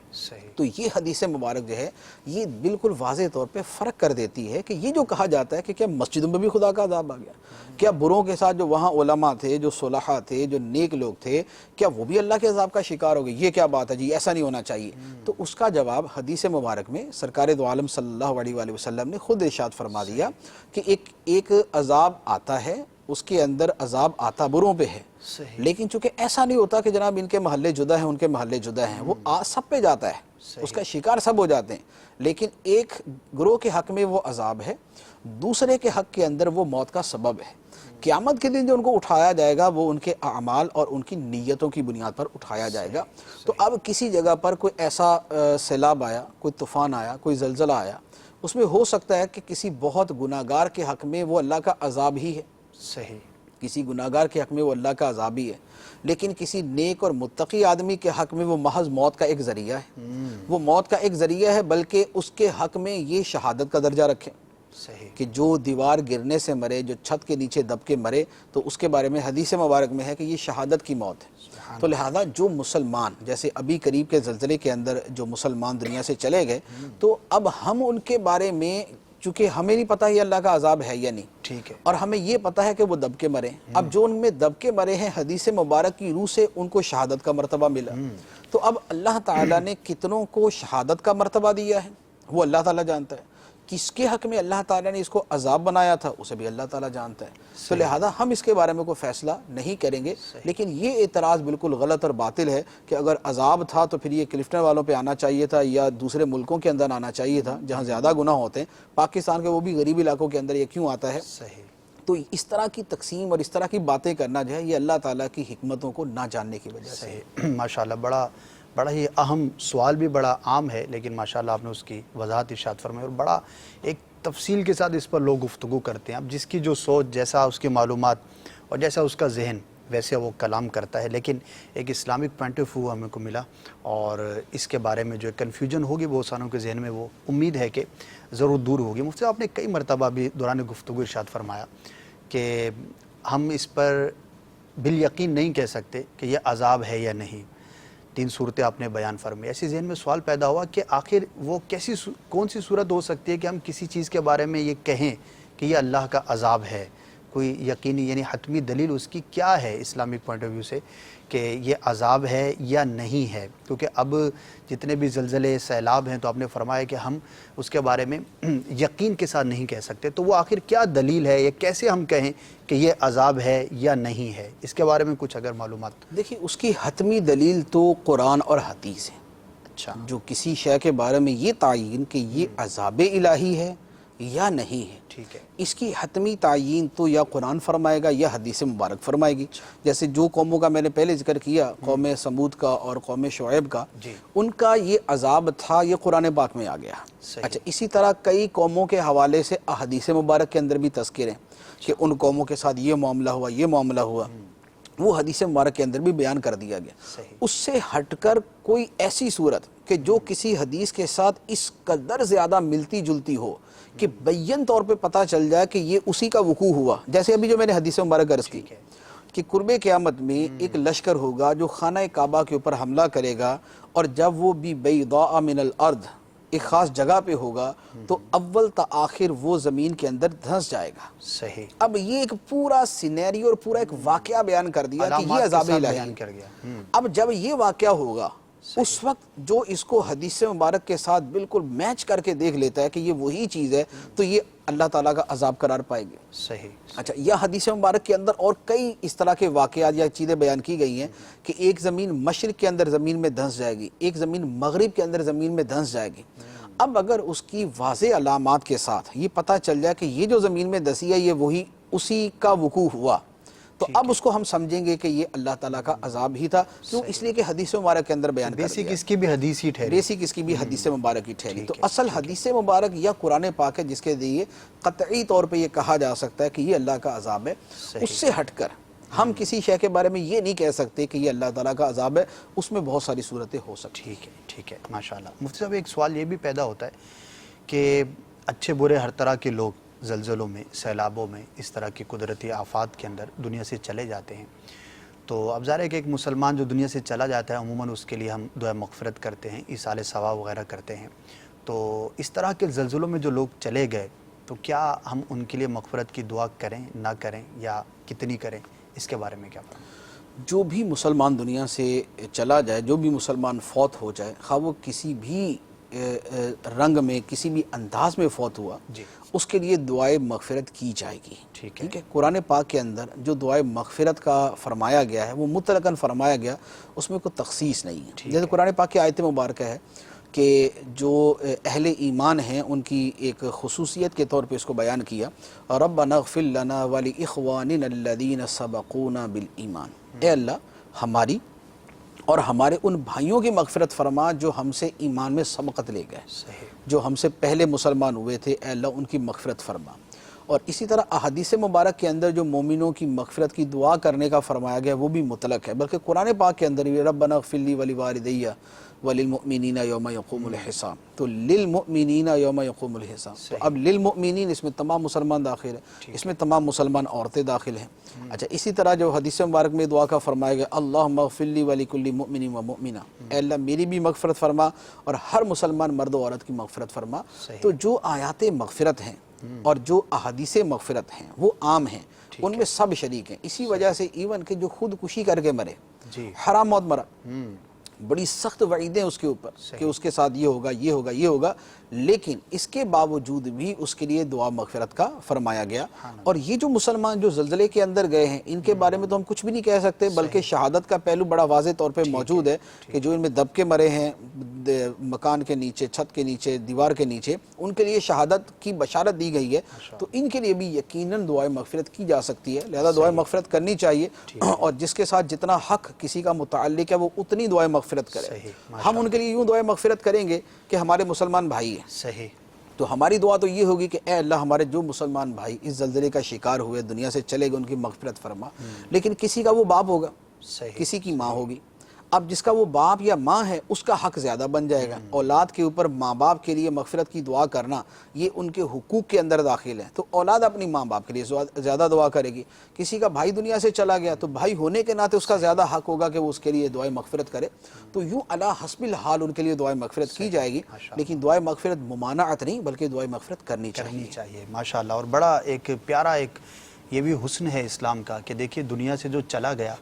تو یہ حدیث مبارک جو ہے یہ بالکل واضح طور پہ فرق کر دیتی ہے کہ یہ جو کہا جاتا ہے کہ کیا مسجدوں میں بھی خدا کا عذاب آ گیا، کیا بروں کے ساتھ جو وہاں علماء تھے، جو صلحاء تھے، جو نیک لوگ تھے، کیا وہ بھی اللہ کے عذاب کا شکار ہو گئے؟ یہ کیا بات ہے جی، ایسا نہیں ہونا چاہیے۔ تو اس کا جواب حدیث مبارک میں سرکار دو عالم صلی اللہ علیہ وآلہ وسلم نے خود ارشاد فرما دیا کہ ایک عذاب آتا ہے، اس کے اندر عذاب آتا بروں پہ ہے، لیکن چونکہ ایسا نہیں ہوتا کہ جناب ان کے محلے جدا ہیں ان کے محلے جدا ہیں، وہ سب پہ جاتا ہے، اس کا شکار سب ہو جاتے ہیں، لیکن ایک گروہ کے حق میں وہ عذاب ہے، دوسرے کے حق کے اندر وہ موت کا سبب ہے۔ قیامت کے دن جو ان کو اٹھایا جائے گا وہ ان کے اعمال اور ان کی نیتوں کی بنیاد پر اٹھایا جائے گا۔ تو اب کسی جگہ پر کوئی ایسا سیلاب آیا، کوئی طوفان آیا، کوئی زلزلہ آیا، اس میں ہو سکتا ہے کہ کسی بہت گناہگار کے حق میں وہ اللہ کا عذاب ہی ہے، کسی گناہگار کے حق میں وہ اللہ کا عذاب ہی ہے، لیکن کسی نیک اور متقی آدمی کے حق میں وہ محض موت کا ایک ذریعہ ہے، وہ موت کا ایک ذریعہ ہے، بلکہ اس کے حق میں یہ شہادت کا درجہ رکھے کہ جو دیوار گرنے سے مرے، جو چھت کے نیچے دب کے مرے، تو اس کے بارے میں حدیث مبارک میں ہے کہ یہ شہادت کی موت ہے۔ تو لہذا جو مسلمان جیسے ابھی قریب کے زلزلے کے اندر جو مسلمان دنیا سے چلے گئے، تو اب ہم ان کے بارے میں چونکہ ہمیں نہیں پتہ یہ اللہ کا عذاب ہے یا نہیں، ٹھیک ہے، اور ہمیں یہ پتہ ہے کہ وہ دب کے مرے، اب جو ان میں دب کے مرے ہیں حدیث مبارک کی روح سے ان کو شہادت کا مرتبہ ملا، تو اب اللہ تعالیٰ نے کتنوں کو شہادت کا مرتبہ دیا ہے وہ اللہ تعالیٰ جانتا ہے، کس کے حق میں اللہ تعالیٰ نے اس کو عذاب بنایا تھا اسے بھی اللہ تعالیٰ جانتا ہے۔ تو لہذا ہم اس کے بارے میں کوئی فیصلہ نہیں کریں گے، لیکن یہ اعتراض بالکل غلط اور باطل ہے کہ اگر عذاب تھا تو پھر یہ کلفٹن والوں پہ آنا چاہیے تھا یا دوسرے ملکوں کے اندر آنا چاہیے تھا جہاں زیادہ گناہ ہوتے ہیں، پاکستان کے وہ بھی غریب علاقوں کے اندر یہ کیوں آتا ہے؟ تو اس طرح کی تقسیم اور اس طرح کی باتیں کرنا جو ہے یہ اللہ تعالیٰ کی حکمتوں کو نہ جاننے کی وجہ سے۔ ماشاءاللہ بڑا ہی اہم سوال بھی بڑا عام ہے، لیکن ماشاءاللہ آپ نے اس کی وضاحت ارشاد فرمائی اور بڑا ایک تفصیل کے ساتھ اس پر لوگ گفتگو کرتے ہیں۔ اب جس کی جو سوچ، جیسا اس کی معلومات اور جیسا اس کا ذہن، ویسے وہ کلام کرتا ہے، لیکن ایک اسلامک پوائنٹ آف ویو ہمیں کو ملا اور اس کے بارے میں جو کنفیوژن ہوگی وہ انسانوں کے ذہن میں وہ امید ہے کہ ضرور دور ہوگی۔ مفتی صاحب، آپ نے کئی مرتبہ بھی دوران گفتگو ارشاد فرمایا کہ ہم اس پر بالیقین نہیں کہہ سکتے کہ یہ عذاب ہے یا نہیں، 3 صورتیں آپ نے بیان فرمائی۔ ایسی ذہن میں سوال پیدا ہوا کہ آخر وہ کون سی صورت ہو سکتی ہے کہ ہم کسی چیز کے بارے میں یہ کہیں کہ یہ اللہ کا عذاب ہے؟ کوئی یقینی یعنی حتمی دلیل اس کی کیا ہے اسلامک پوائنٹ آف ویو سے کہ یہ عذاب ہے یا نہیں ہے؟ کیونکہ اب جتنے بھی زلزلے، سیلاب ہیں تو آپ نے فرمایا کہ ہم اس کے بارے میں یقین کے ساتھ نہیں کہہ سکتے، تو وہ آخر کیا دلیل ہے یا کیسے ہم کہیں کہ یہ عذاب ہے یا نہیں ہے؟ اس کے بارے میں کچھ اگر معلومات۔ دیکھیے اس کی حتمی دلیل تو قرآن اور حدیث ہے۔ اچھا، جو کسی شے کے بارے میں یہ تعین کہ یہ عذاب الہی ہے یا نہیں ہے، ٹھیک ہے، اس کی حتمی تعین تو یا قرآن فرمائے گا یا حدیث مبارک فرمائے گی۔ جیسے جو قوموں کا میں نے پہلے ذکر کیا، قوم سمود کا اور قوم شعیب کا، ان کا یہ عذاب تھا، یہ قرآن پاک میں آ گیا۔ اچھا، اسی طرح کئی قوموں کے حوالے سے احادیث مبارک کے اندر بھی تذکر ہیں کہ ان قوموں کے ساتھ یہ معاملہ ہوا، یہ معاملہ ہوا، وہ حدیث مبارک کے اندر بھی بیان کر دیا گیا۔ اس سے ہٹ کر کوئی ایسی صورت کہ جو کسی حدیث کے ساتھ اس قدر زیادہ ملتی جلتی ہو کہ بیان طور پہ پتہ چل جائے کہ یہ اسی کا وقوع ہوا، جیسے ابھی جو میں نے حدیث مبارک عرض کی کہ قرب قیامت میں ایک لشکر ہوگا جو خانہ کعبہ کے اوپر حملہ کرے گا، اور جب وہ بیضاء من الارض ایک خاص جگہ پہ ہوگا تو اول تا آخر وہ زمین کے اندر دھنس جائے گا. صحیح. اب یہ ایک پورا سینیریو اور پورا ایک واقعہ بیان کر دیا کہ یہ عذاب الہی کر گیا. اب جب یہ واقعہ ہوگا اس وقت جو اس کو حدیث مبارک کے ساتھ بالکل میچ کر کے دیکھ لیتا ہے کہ یہ وہی چیز ہے تو یہ اللہ تعالیٰ کا عذاب قرار پائے گے. صحیح. اچھا یہ حدیث مبارک کے اندر اور کئی اس طرح کے واقعات یا چیزیں بیان کی گئی ہیں کہ ایک زمین مشرق کے اندر زمین میں دھنس جائے گی, ایک زمین مغرب کے اندر زمین میں دھنس جائے گی. اب اگر اس کی واضح علامات کے ساتھ یہ پتہ چل جائے کہ یہ جو زمین میں دھسی ہے یہ وہی اسی کا وقوع ہوا تو اب اس کو ہم سمجھیں گے کہ یہ اللہ تعالیٰ کا عذاب ہی تھا. کیوں؟ اس لیے کہ حدیث مبارک کے اندر بیان کر دیا. بیسک اس کی بھی حدیث ہی ٹھہری. بیسک اس کی بھی حدیث مبارک ہی ٹھہری. تو اصل حدیث مبارک یا قرآن پاک ہے جس کے ذریعے قطعی طور پہ یہ کہا جا سکتا ہے کہ یہ اللہ کا عذاب ہے. اس سے ہٹ کر ہم کسی شے کے بارے میں یہ نہیں کہہ سکتے کہ یہ اللہ تعالیٰ کا عذاب ہے. اس میں بہت ساری صورتیں ہو سکتی. ٹھیک ہے, ٹھیک ہے, ماشاءاللہ. مفتی صاحب ایک سوال یہ بھی پیدا ہوتا ہے کہ اچھے برے ہر طرح کے لوگ زلزلوں میں, سیلابوں میں, اس طرح کی قدرتی آفات کے اندر دنیا سے چلے جاتے ہیں. تو اب ظاہر ہے کہ ایک مسلمان جو دنیا سے چلا جاتا ہے عموماً اس کے لیے ہم دعا مغفرت کرتے ہیں, ایصال ثواب وغیرہ کرتے ہیں. تو اس طرح کے زلزلوں میں جو لوگ چلے گئے تو کیا ہم ان کے لیے مغفرت کی دعا کریں, نہ کریں, یا کتنی کریں, اس کے بارے میں کیا فرمائیں؟ جو بھی مسلمان دنیا سے چلا جائے, جو بھی مسلمان فوت ہو جائے, خواہ وہ کسی بھی رنگ میں کسی بھی انداز میں فوت ہوا, اس کے لیے دعائے مغفرت کی جائے گی. ٹھیک ہے. قرآن پاک کے اندر جو دعائے مغفرت کا فرمایا گیا ہے وہ مطلقاً فرمایا گیا, اس میں کوئی تخصیص نہیں ہے. جیسے قرآن پاک کی آیت مبارکہ ہے کہ جو اہل ایمان ہیں ان کی ایک خصوصیت کے طور پہ اس کو بیان کیا, ربنا اغفر لنا ولاخواننا الذین سبقونا بالایمان. اے اللہ ہماری اور ہمارے ان بھائیوں کی مغفرت فرما جو ہم سے ایمان میں سبقت لے گئے, جو ہم سے پہلے مسلمان ہوئے تھے, اے اللہ ان کی مغفرت فرما. اور اسی طرح احادیث مبارک کے اندر جو مومنوں کی مغفرت کی دعا کرنے کا فرمایا گیا وہ بھی مطلق ہے, بلکہ قرآن پاک کے اندر بھی ربنا اغفر لی ولوالدی وللمؤمنین یوم یقوم الحساب. تو للمؤمنین یوم یقوم الحساب, تو اب للمؤمنین اس میں تمام مسلمان داخل ہیں, اس میں تمام مسلمان عورتیں داخل ہیں. اچھا اسی طرح جو حدیث مبارک میں دعا کا فرمایا گیا اللہم اغفر لی ولکل مؤمن و مؤمنہ, اے اللہ میری بھی مغفرت فرما اور ہر مسلمان مرد و عورت کی مغفرت فرما. تو جو آیات مغفرت ہیں اور جو احادیث مغفرت ہیں وہ عام ہیں, ان میں سب شریک ہیں. اسی وجہ سے ایون کہ جو خودکشی کر کے مرے, حرام موت مرا, بڑی سخت وعیدیں اس کے اوپر کہ اس کے ساتھ یہ ہوگا, یہ ہوگا, یہ ہوگا, لیکن اس کے باوجود بھی اس کے لیے دعا مغفرت کا فرمایا گیا. اور یہ جو مسلمان جو زلزلے کے اندر گئے ہیں ان کے بارے میں تو ہم کچھ بھی نہیں کہہ سکتے, بلکہ شہادت کا پہلو بڑا واضح طور پہ موجود ہے کہ جو ان میں دب کے مرے ہیں مکان کے نیچے, چھت کے نیچے, دیوار کے نیچے, ان کے لیے شہادت کی بشارت دی گئی ہے. تو ان کے لیے بھی یقیناً دعائے مغفرت کی جا سکتی ہے, لہذا دعائے مغفرت کرنی چاہیے. اور جس کے ساتھ جتنا حق کسی کا متعلق ہے وہ اتنی دعائے مغفرت کرے. ہم ان کے لیے یوں دعائے مغفرت کریں گے کہ ہمارے مسلمان بھائی ہیں. صحیح. تو ہماری دعا تو یہ ہوگی کہ اے اللہ ہمارے جو مسلمان بھائی اس زلزلے کا شکار ہوئے, دنیا سے چلے گئے, ان کی مغفرت فرما. لیکن کسی کا وہ باپ ہوگا, کسی کی ماں ہوگی. اب جس کا وہ باپ یا ماں ہے اس کا حق زیادہ بن جائے گا. اولاد کے اوپر ماں باپ کے لیے مغفرت کی دعا کرنا یہ ان کے حقوق کے اندر داخل ہے. تو اولاد اپنی ماں باپ کے لیے زیادہ دعا کرے گی. کسی کا بھائی دنیا سے چلا گیا تو بھائی ہونے کے ناطے اس کا زیادہ حق ہوگا کہ وہ اس کے لیے دعائے مغفرت کرے. تو یوں علی حسب الحال ان کے لیے دعائے مغفرت کی جائے گی, لیکن دعائے مغفرت ممانعت نہیں بلکہ دعائے مغفرت کرنی چاہیے. ماشاءاللہ. اور بڑا ایک پیارا ایک یہ بھی حسن ہے اسلام کا کہ دیکھیے دنیا سے جو چلا گیا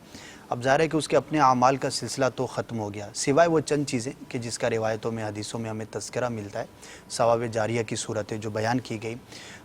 اب ظاہر ہے کہ اس کے اپنے اعمال کا سلسلہ تو ختم ہو گیا, سوائے وہ چند چیزیں کہ جس کا روایتوں میں, حدیثوں میں ہمیں تذکرہ ملتا ہے, ثواب جاریہ کی صورتیں جو بیان کی گئی.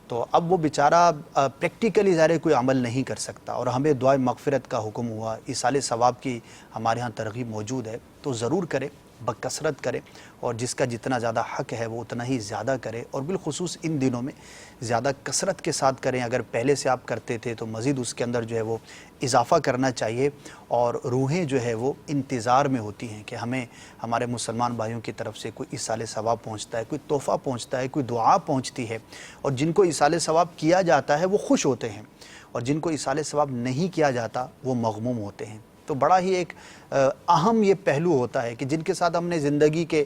تو اب وہ بیچارہ پریکٹیکلی ظاہر کوئی عمل نہیں کر سکتا, اور ہمیں دعائے مغفرت کا حکم ہوا, ایصال ثواب کی ہمارے ہاں ترغیب موجود ہے, تو ضرور کرے, بکثرت کرے, اور جس کا جتنا زیادہ حق ہے وہ اتنا ہی زیادہ کرے, اور بالخصوص ان دنوں میں زیادہ کثرت کے ساتھ کریں. اگر پہلے سے آپ کرتے تھے تو مزید اس کے اندر جو ہے وہ اضافہ کرنا چاہیے. اور روحیں جو ہے وہ انتظار میں ہوتی ہیں کہ ہمیں ہمارے مسلمان بھائیوں کی طرف سے کوئی ایصال ثواب پہنچتا ہے, کوئی تحفہ پہنچتا ہے, کوئی دعا پہنچتی ہے. اور جن کو ایصال ثواب کیا جاتا ہے وہ خوش ہوتے ہیں, اور جن کو ایصال ثواب نہیں کیا جاتا وہ مغموم ہوتے ہیں. تو بڑا ہی ایک اہم یہ پہلو ہوتا ہے کہ جن کے ساتھ ہم نے زندگی کے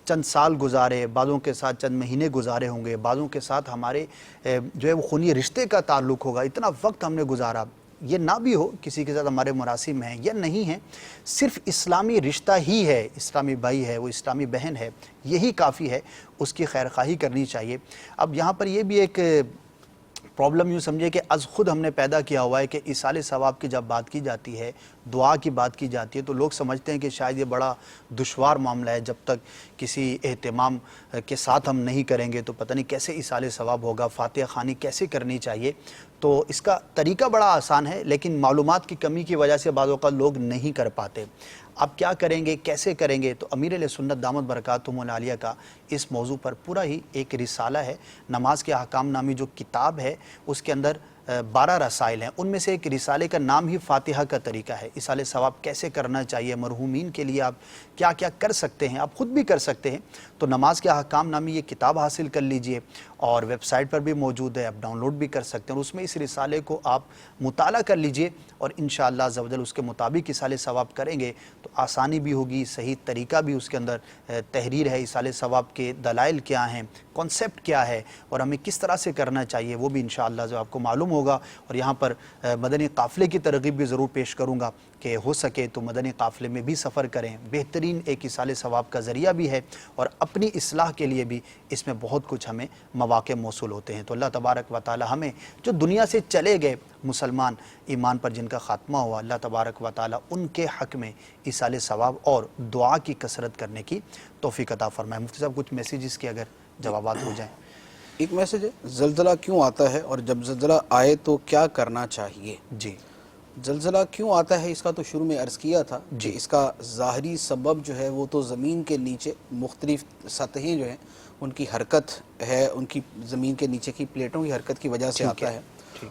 چند سال گزارے, بعضوں کے ساتھ چند مہینے گزارے ہوں گے, بعضوں کے ساتھ ہمارے جو ہے وہ خونی رشتے کا تعلق ہوگا, اتنا وقت ہم نے گزارا, یہ نہ بھی ہو کسی کے ساتھ ہمارے مراسم ہیں یا نہیں ہیں، صرف اسلامی رشتہ ہی ہے، اسلامی بھائی ہے، وہ اسلامی بہن ہے، یہی کافی ہے، اس کی خیر خواہی کرنی چاہیے۔ اب یہاں پر یہ بھی ایک پرابلم یوں سمجھے کہ از خود ہم نے پیدا کیا ہوا ہے کہ ایصال ثواب کی جب بات کی جاتی ہے، دعا کی بات کی جاتی ہے، تو لوگ سمجھتے ہیں کہ شاید یہ بڑا دشوار معاملہ ہے، جب تک کسی اہتمام کے ساتھ ہم نہیں کریں گے تو پتہ نہیں کیسے ایصال ثواب ہوگا، فاتحہ خوانی کیسے کرنی چاہیے۔ تو اس کا طریقہ بڑا آسان ہے، لیکن معلومات کی کمی کی وجہ سے بعض اوقات لوگ نہیں کر پاتے۔ اب کیا کریں گے، کیسے کریں گے؟ تو امیر اہل سنت دامت برکاتہم العالیہ کا اس موضوع پر پورا ہی ایک رسالہ ہے، نماز کے احکام نامی جو کتاب ہے اس کے اندر 12 رسائل ہیں، ان میں سے ایک رسالے کا نام ہی فاتحہ کا طریقہ ہے۔ ایصال ثواب کیسے کرنا چاہیے، مرحومین کے لیے آپ کیا کیا کر سکتے ہیں، آپ خود بھی کر سکتے ہیں۔ تو نماز کے احکام نامی یہ کتاب حاصل کر لیجئے، اور ویب سائٹ پر بھی موجود ہے، آپ ڈاؤن لوڈ بھی کر سکتے ہیں، اور اس میں اس رسالے کو آپ مطالعہ کر لیجئے، اور انشاءاللہ عز و جل اس کے مطابق ایصال ثواب کریں گے تو آسانی بھی ہوگی، صحیح طریقہ بھی اس کے اندر تحریر ہے، ایصال ثواب کے دلائل کیا ہیں، کانسیپٹ کیا ہے، اور ہمیں کس طرح سے کرنا چاہیے وہ بھی انشاءاللہ جو آپ کو معلوم ہوگا۔ اور یہاں پر مدنی قافلے کی ترغیب بھی ضرور پیش کروں گا کہ ہو سکے تو مدنی قافلے میں بھی سفر کریں، بہترین ایک ایصال ثواب کا ذریعہ بھی ہے، اور اپنی اصلاح کے لیے بھی اس میں بہت کچھ ہمیں مواقع موصول ہوتے ہیں۔ تو اللہ تبارک و تعالی ہمیں جو دنیا سے چلے گئے مسلمان ایمان پر جن کا خاتمہ ہوا، اللہ تبارک و تعالی ان کے حق میں ایصال ثواب اور دعا کی کثرت کرنے کی توفیق عطا فرمائے۔ مفتی صاحب کچھ میسیجز کے اگر جوابات ہو جائیں۔ ایک میسج ہے، زلزلہ کیوں آتا ہے اور جب زلزلہ آئے تو کیا کرنا چاہیے؟ جی، زلزلہ کیوں آتا ہے اس کا تو شروع میں عرض کیا تھا کہ اس کا ظاہری سبب جو ہے وہ تو زمین کے نیچے مختلف سطحیں جو ہیں ان کی حرکت ہے، ان کی زمین کے نیچے کی پلیٹوں کی حرکت کی وجہ سے آتا ہے،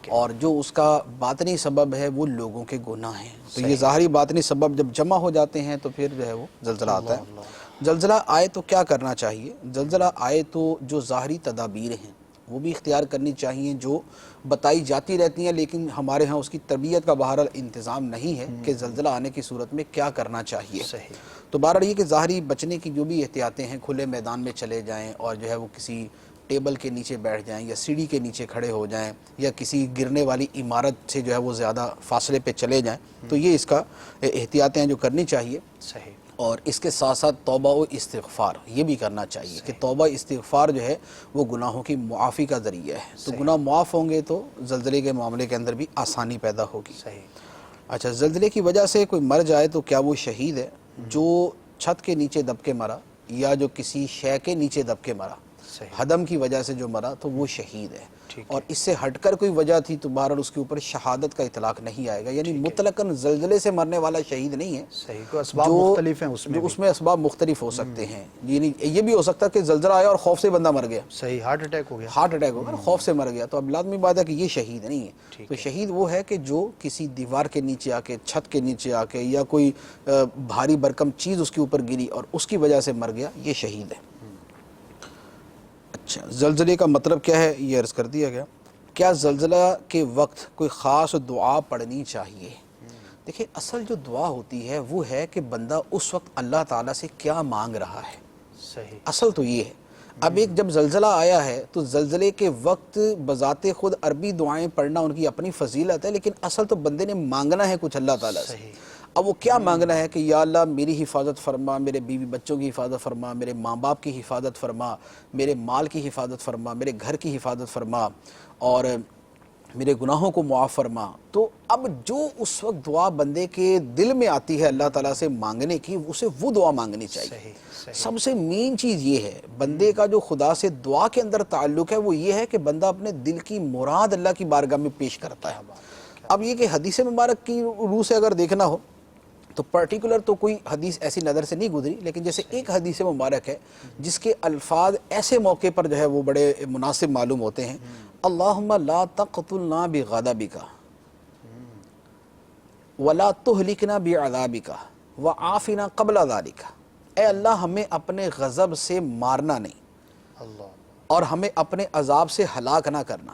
اور جو اس کا باطنی سبب ہے وہ لوگوں کے گناہ ہیں۔ تو یہ ظاہری باطنی سبب جب جمع ہو جاتے ہیں تو پھر جو ہے وہ زلزلہ آتا ہے۔ زلزلہ آئے تو کیا کرنا چاہیے؟ زلزلہ آئے تو جو ظاہری تدابیر ہیں وہ بھی اختیار کرنی چاہیے، جو بتائی جاتی رہتی ہیں، لیکن ہمارے ہاں اس کی تربیت کا بہرحال انتظام نہیں ہے کہ زلزلہ آنے کی صورت میں کیا کرنا چاہیے۔ تو بہرحال یہ کہ ظاہری بچنے کی جو بھی احتیاطیں ہیں، کھلے میدان میں چلے جائیں اور جو ہے وہ کسی ٹیبل کے نیچے بیٹھ جائیں یا سیڑھی کے نیچے کھڑے ہو جائیں یا کسی گرنے والی عمارت سے جو ہے وہ زیادہ فاصلے پہ چلے جائیں، تو یہ اس کا احتیاطیں جو کرنی چاہیے۔ صحیح۔ اور اس کے ساتھ ساتھ توبہ و استغفار یہ بھی کرنا چاہیے کہ توبہ استغفار جو ہے وہ گناہوں کی معافی کا ذریعہ ہے، تو گناہ معاف ہوں گے تو زلزلے کے معاملے کے اندر بھی آسانی پیدا ہوگی۔ صحیح۔ اچھا، زلزلے کی وجہ سے کوئی مر جائے تو کیا وہ شہید ہے؟ جو چھت کے نیچے دب کے مرا یا جو کسی شے کے نیچے دب کے مرا، ہدم کی وجہ سے جو مرا تو وہ شہید ہے، اور اس سے ہٹ کر کوئی وجہ تھی تو بہرحال اس کے اوپر شہادت کا اطلاق نہیں آئے گا، یعنی مطلقاً زلزلے سے مرنے والا شہید نہیں ہے۔ صحیح، کو اسباب مختلف ہیں اس میں اسباب مختلف ہو سکتے ہیں، یعنی یہ بھی ہو سکتا ہے کہ زلزلہ آیا اور خوف سے بندہ مر گیا، صحیح، ہارٹ اٹیک ہو گیا، ہارٹ اٹیک ہوگا، خوف سے مر گیا، تو اب لازمی بات ہے کہ یہ شہید نہیں ہے۔ تو شہید وہ ہے کہ جو کسی دیوار کے نیچے آ کے، چھت کے نیچے آ کے، یا کوئی بھاری بھرکم چیز اس کے اوپر گری اور اس کی وجہ سے مر گیا، یہ شہید ہے۔ اچھا، زلزلے کا مطلب کیا ہے یہ عرض کر دیا گیا۔ کیا زلزلہ کے وقت کوئی خاص دعا پڑھنی چاہیے؟ دیکھیں، اصل جو دعا ہوتی ہے وہ ہے کہ بندہ اس وقت اللہ تعالیٰ سے کیا مانگ رہا ہے، صحیح، اصل تو یہ ہے۔ اب ایک جب زلزلہ آیا ہے تو زلزلے کے وقت بذات خود عربی دعائیں پڑھنا ان کی اپنی فضیلت ہے، لیکن اصل تو بندے نے مانگنا ہے کچھ اللہ تعالیٰ سے۔ اب وہ کیا مانگنا ہے کہ یا اللہ میری حفاظت فرما، میرے بیوی بچوں کی حفاظت فرما، میرے ماں باپ کی حفاظت فرما، میرے مال کی حفاظت فرما، میرے گھر کی حفاظت فرما، اور میرے گناہوں کو معاف فرما۔ تو اب جو اس وقت دعا بندے کے دل میں آتی ہے اللہ تعالیٰ سے مانگنے کی، اسے وہ دعا مانگنی چاہیے۔ سب سے مین چیز یہ ہے، بندے کا جو خدا سے دعا کے اندر تعلق ہے وہ یہ ہے کہ بندہ اپنے دل کی مراد اللہ کی بارگاہ میں پیش کرتا ہے۔ اب یہ کہ حدیث مبارک کی روح سے اگر دیکھنا ہو تو پرٹیکولر تو کوئی حدیث ایسی نظر سے نہیں گزری، لیکن جیسے ایک حدیث مبارک ہے جس کے الفاظ ایسے موقع پر جو ہے وہ بڑے مناسب معلوم ہوتے ہیں، اللہم لا تقتلنا بغضبک ولا تہلکنا بعذابک وعافنا قبل ذلک۔ اے اللہ، ہمیں اپنے غضب سے مارنا نہیں اور ہمیں اپنے عذاب سے ہلاک نہ کرنا،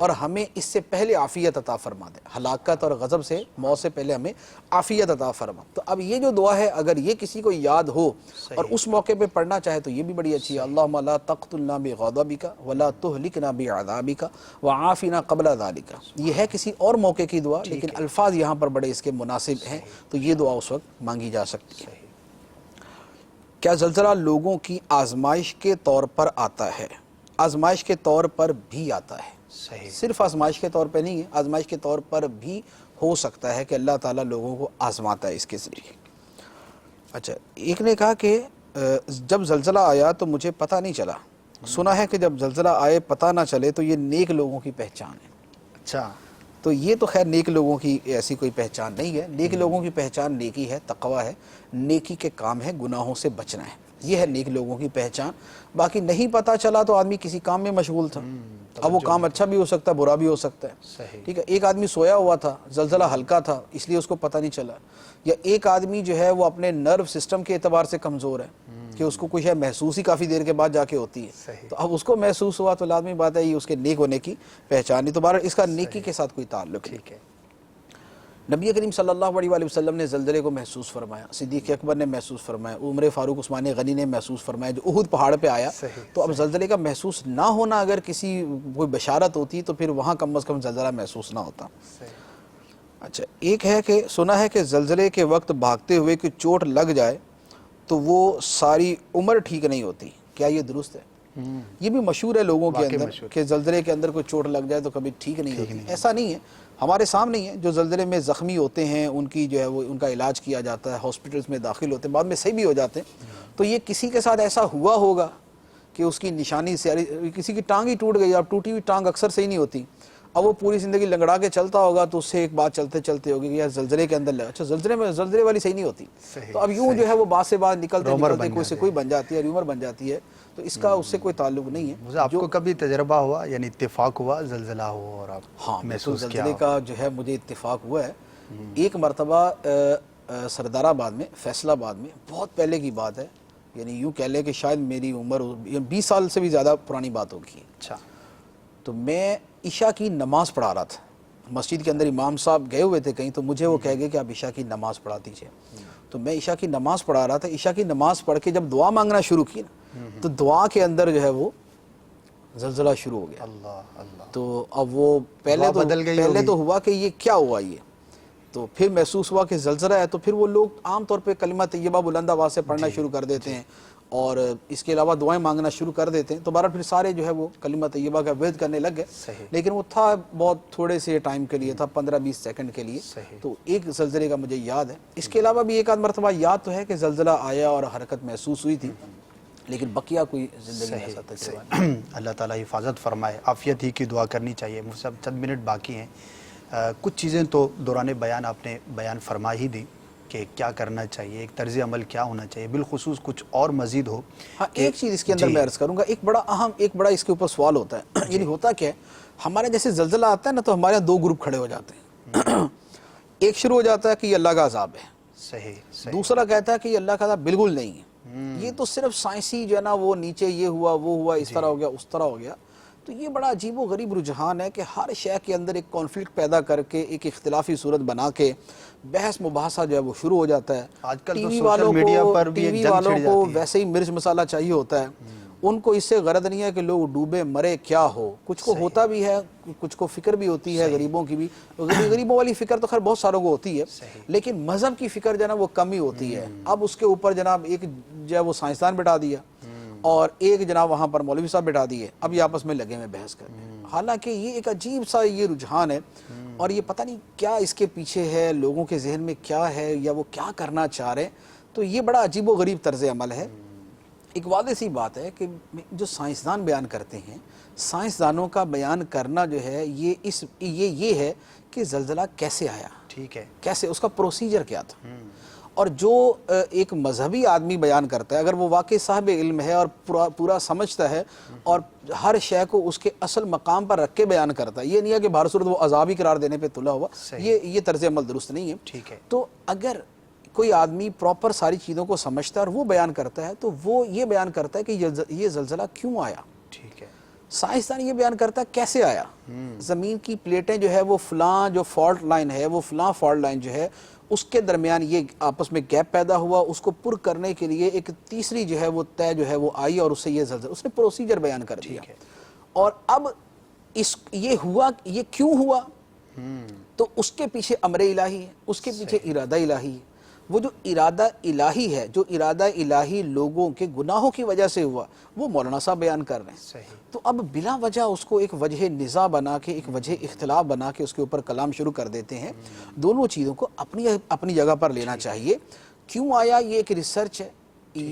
اور ہمیں اس سے پہلے عافیت عطا فرما دے، ہلاکت اور غضب سے، موت سے پہلے ہمیں عافیت عطا فرما۔ تو اب یہ جو دعا ہے اگر یہ کسی کو یاد ہو اور اس موقع پہ پڑھنا چاہے تو یہ بھی بڑی اچھی ہے۔ اللہم لا تقتلنا بغضبک ولا تہلکنا بعذابک وعافنا قبل ذلک۔ یہ ہے کسی اور موقع کی دعا لیکن الفاظ یہاں پر بڑے اس کے مناسب ہیں، تو یہ دعا اس وقت مانگی جا سکتی ہے۔ کیا زلزلہ لوگوں کی آزمائش کے طور پر آتا ہے؟ آزمائش کے طور پر بھی آتا ہے، صحیح، صرف آزمائش کے طور پہ نہیں ہے، آزمائش کے طور پر بھی ہو سکتا ہے کہ اللہ تعالیٰ لوگوں کو آزماتا ہے اس کے ذریعے۔ اچھا، ایک نے کہا کہ جب زلزلہ آیا تو مجھے پتہ نہیں چلا، سنا ہے کہ جب زلزلہ آئے پتہ نہ چلے تو یہ نیک لوگوں کی پہچان ہے۔ اچھا، تو یہ تو خیر نیک لوگوں کی ایسی کوئی پہچان نہیں ہے، نیک لوگوں کی پہچان نیکی ہے، تقوی ہے، نیکی کے کام ہے، گناہوں سے بچنا ہے، یہ ہے نیک لوگوں کی پہچان۔ باقی نہیں پتہ چلا تو آدمی کسی کام میں مشغول تھا، اب وہ کام اچھا بھی ہو سکتا ہے برا بھی ہو سکتا ہے، صحیح، ٹھیک ہے۔ ایک آدمی سویا ہوا تھا، زلزلہ ہلکا تھا اس لیے اس کو پتہ نہیں چلا، یا ایک آدمی جو ہے وہ اپنے نرو سسٹم کے اعتبار سے کمزور ہے کہ اس کو کچھ ہے محسوس ہی کافی دیر کے بعد جا کے ہوتی ہے، صحیح، تو اب اس کو محسوس ہوا تو لازمی بات ہے یہ اس کے نیک ہونے کی پہچان ہے، تو بہرحال اس کا نیکی کے ساتھ کوئی تعلق نہیں۔ ٹھیک ہے، نبی کریم صلی اللہ علیہ وآلہ وسلم نے زلزلے کو محسوس فرمایا، صدیق اکبر نے محسوس فرمایا، عمر فاروق عثمان غنی نے محسوس فرمایا جو احد پہاڑ پہ آیا۔ صحیح، تو اب زلزلے کا محسوس نہ ہونا اگر کسی کوئی بشارت ہوتی تو پھر وہاں کم از کم زلزلہ محسوس نہ ہوتا۔ صحیح، اچھا، ایک ہے کہ سنا ہے کہ زلزلے کے وقت بھاگتے ہوئے کہ چوٹ لگ جائے تو وہ ساری عمر ٹھیک نہیں ہوتی، کیا یہ درست ہے؟ یہ بھی مشہور ہے لوگوں کے واقعی اندر مشہور، کہ زلزلے کے اندر کوئی چوٹ لگ جائے تو کبھی ٹھیک نہیں ہوتی، ایسا نہیں ہے، ہمارے سامنے ہی ہے، جو زلزلے میں زخمی ہوتے ہیں ان کی جو ہے وہ ان کا علاج کیا جاتا ہے، ہاسپٹلز میں داخل ہوتے ہیں، بعد میں صحیح بھی ہو جاتے ہیں۔ تو یہ کسی کے ساتھ ایسا ہوا ہوگا کہ اس کی نشانی سے کسی کی ٹانگ ہی ٹوٹ گئی، اب ٹوٹی ہوئی ٹانگ اکثر صحیح نہیں ہوتی، اب وہ پوری زندگی لنگڑا کے چلتا ہوگا تو اس سے ایک بات چلتے چلتے ہوگی کہ یار زلزلے کے اندر لگا، اچھا زلزلے والی صحیح نہیں ہوتی، صحیح، تو اب یوں جو ہے وہ بات سے بات نکلتے رومر نکلتے بن کوئی سے جاتے کوئی بن جاتی ہے، ریومر بن جاتی ہے، تو اس کا اس سے کوئی تعلق نہیں ہے۔ آپ کو کبھی تجربہ ہوا یعنی اتفاق ہوا زلزلہ ہو اور آپ ہاں، محسوس کیا؟ زلزلے کا جو ہے مجھے اتفاق ہوا ہے۔ ایک مرتبہ سردار آباد میں، فیصل آباد میں، بہت پہلے کی بات ہے، یعنی یوں کہہ لیں کہ شاید میری عمر 20 سال سے بھی زیادہ پرانی بات ہوگی۔ اچھا، تو میں عشاء کی نماز پڑھا رہا تھا، مسجد کے اندر امام صاحب گئے ہوئے تھے کہیں، تو مجھے وہ کہہ گئے کہ آپ عشاء کی نماز پڑھا دیجئے، تو میں عشاء کی نماز پڑھا رہا تھا۔ عشاء کی نماز پڑھ کے جب دعا مانگنا شروع کی نا تو دعا کے اندر جو ہے وہ زلزلہ شروع ہو گیا۔ اللہ اللہ، تو اب وہ دعا بدل گئی ہوگی۔ پہلے تو ہوا کہ یہ کیا ہوا، یہ تو پھر محسوس ہوا کہ زلزلہ ہے، تو پھر وہ لوگ عام طور پہ کلمہ طیبہ بلند آواز سے پڑھنا شروع کر دیتے ہیں اور اس کے علاوہ دعائیں مانگنا شروع کر دیتے ہیں، تو بہرحال پھر سارے جو ہے وہ کلمہ طیبہ کا ورد کرنے لگ گئے، صحیح، لیکن وہ تھا بہت تھوڑے سے ٹائم کے لیے تھا، 15-20 سیکنڈ کے لیے۔ صحیح، تو ایک زلزلے کا مجھے یاد ہے، اس کے علاوہ بھی ایک آدھ مرتبہ یاد تو ہے کہ زلزلہ آیا اور حرکت محسوس ہوئی تھی، لیکن بقیہ کوئی زندگی میں ایسا تجربہ نہیں۔ اللہ تعالیٰ حفاظت فرمائے، عافیت ہی کی دعا کرنی چاہیے۔ مجھ سے اب چند منٹ باقی ہیں، کچھ چیزیں تو دوران بیان آپ نے بیان فرما ہی دی کہ کیا کرنا چاہیے، ایک طرز عمل کیا ہونا چاہیے، بالخصوص کچھ اور مزید ہو۔ ہاں، ایک چیز اس کے اندر میں عرض کروں گا، ایک بڑا اہم، ایک بڑا اس کے اوپر سوال ہوتا ہے، یعنی ہوتا کیا ہے، ہمارے جیسے زلزلہ آتا ہے نا تو ہمارے یہاں دو گروپ کھڑے ہو جاتے ہیں، ایک شروع ہو جاتا ہے کہ یہ اللہ کا عذاب ہے، صحیح، صحیح، دوسرا کہتا ہے کہ یہ اللہ کا عذاب بالکل نہیں ہے، یہ تو صرف سائنسی جو ہے نا وہ نیچے یہ ہوا وہ ہوا، اس طرح ہو گیا اس طرح ہو گیا۔ تو یہ بڑا عجیب و غریب رجحان ہے کہ ہر شے کے اندر ایک کانفلکٹ پیدا کر کے ایک اختلافی صورت بنا کے بحث مباحثہ جو ہے وہ شروع ہو جاتا ہے۔ آج کل ٹی تو وی سوشل والوں میڈیا کو پر بھی ٹی ایک وی جنگ والوں چھڑ کو جاتی ہے۔ ویسے ہی مرچ مسالہ چاہیے ہوتا ہے، ان کو اس سے غرض نہیں ہے کہ لوگ ڈوبے مرے کیا ہو، کچھ کو ہوتا بھی ہے، کچھ کو فکر بھی ہوتی ہے غریبوں کی بھی، غریبوں والی فکر تو خیر بہت ساروں کو ہوتی ہے، لیکن مذہب کی فکر جو ہے نا وہ کم ہی ہوتی ہے۔ اب اس کے اوپر جناب ایک جو ہے وہ سائنسدان بٹھا دیا اور ایک جناب وہاں پر مولوی صاحب بٹھا دیے، اب یہ آپس میں لگے میں بحث کرنے، حالانکہ یہ ایک عجیب سا یہ رجحان ہے اور یہ پتہ نہیں کیا اس کے پیچھے ہے، لوگوں کے ذہن میں کیا ہے یا وہ کیا کرنا چاہ رہے ہیں، تو یہ بڑا عجیب و غریب طرز عمل ہے۔ ایک واضح سی بات ہے کہ جو سائنسدان بیان کرتے ہیں، سائنسدانوں کا بیان کرنا جو ہے یہ ہے کہ زلزلہ کیسے آیا، ٹھیک ہے، کیسے اس کا پروسیجر کیا تھا، اور جو ایک مذہبی آدمی بیان کرتا ہے اگر وہ واقعی صاحب علم ہے اور پورا سمجھتا ہے اور ہر شے کو اس کے اصل مقام پر رکھ کے بیان کرتا ہے، یہ نہیں ہے کہ بہر صورت وہ عذابی قرار دینے پہ تلا ہوا، یہ طرز عمل درست نہیں ہے۔ ٹھیک ہے، تو اگر کوئی آدمی پراپر ساری چیزوں کو سمجھتا ہے اور وہ بیان کرتا ہے تو وہ یہ بیان کرتا ہے کہ یہ زلزلہ کیوں آیا، ٹھیک ہے، سائنسدان یہ بیان کرتا ہے کیسے آیا. زمین کی پلیٹیں جو ہے وہ فلاں جو فالٹ لائن ہے وہ فلاں فالٹ لائن جو ہے اس کے درمیان یہ آپس میں گیپ پیدا ہوا, اس کو پر کرنے کے لیے ایک تیسری جو ہے وہ طے جو ہے وہ آئی اور اس سے یہ زلزلہ, اس نے پروسیجر بیان کر دیا. اور اب یہ ہوا, یہ کیوں ہوا, تو اس کے پیچھے امر الہی ہے, اس کے پیچھے ارادہ الہی ہے. وہ جو ارادہ الہی ہے, جو ارادہ الہی لوگوں کے گناہوں کی وجہ سے ہوا, وہ مولانا صاحب بیان کر رہے ہیں. تو اب بلا وجہ اس کو ایک وجہ نزاع بنا کے, ایک وجہ اختلاف بنا کے اس کے اوپر کلام شروع کر دیتے ہیں. دونوں چیزوں کو اپنی جگہ پر لینا چاہیے. کیوں آیا یہ ایک ریسرچ ہے,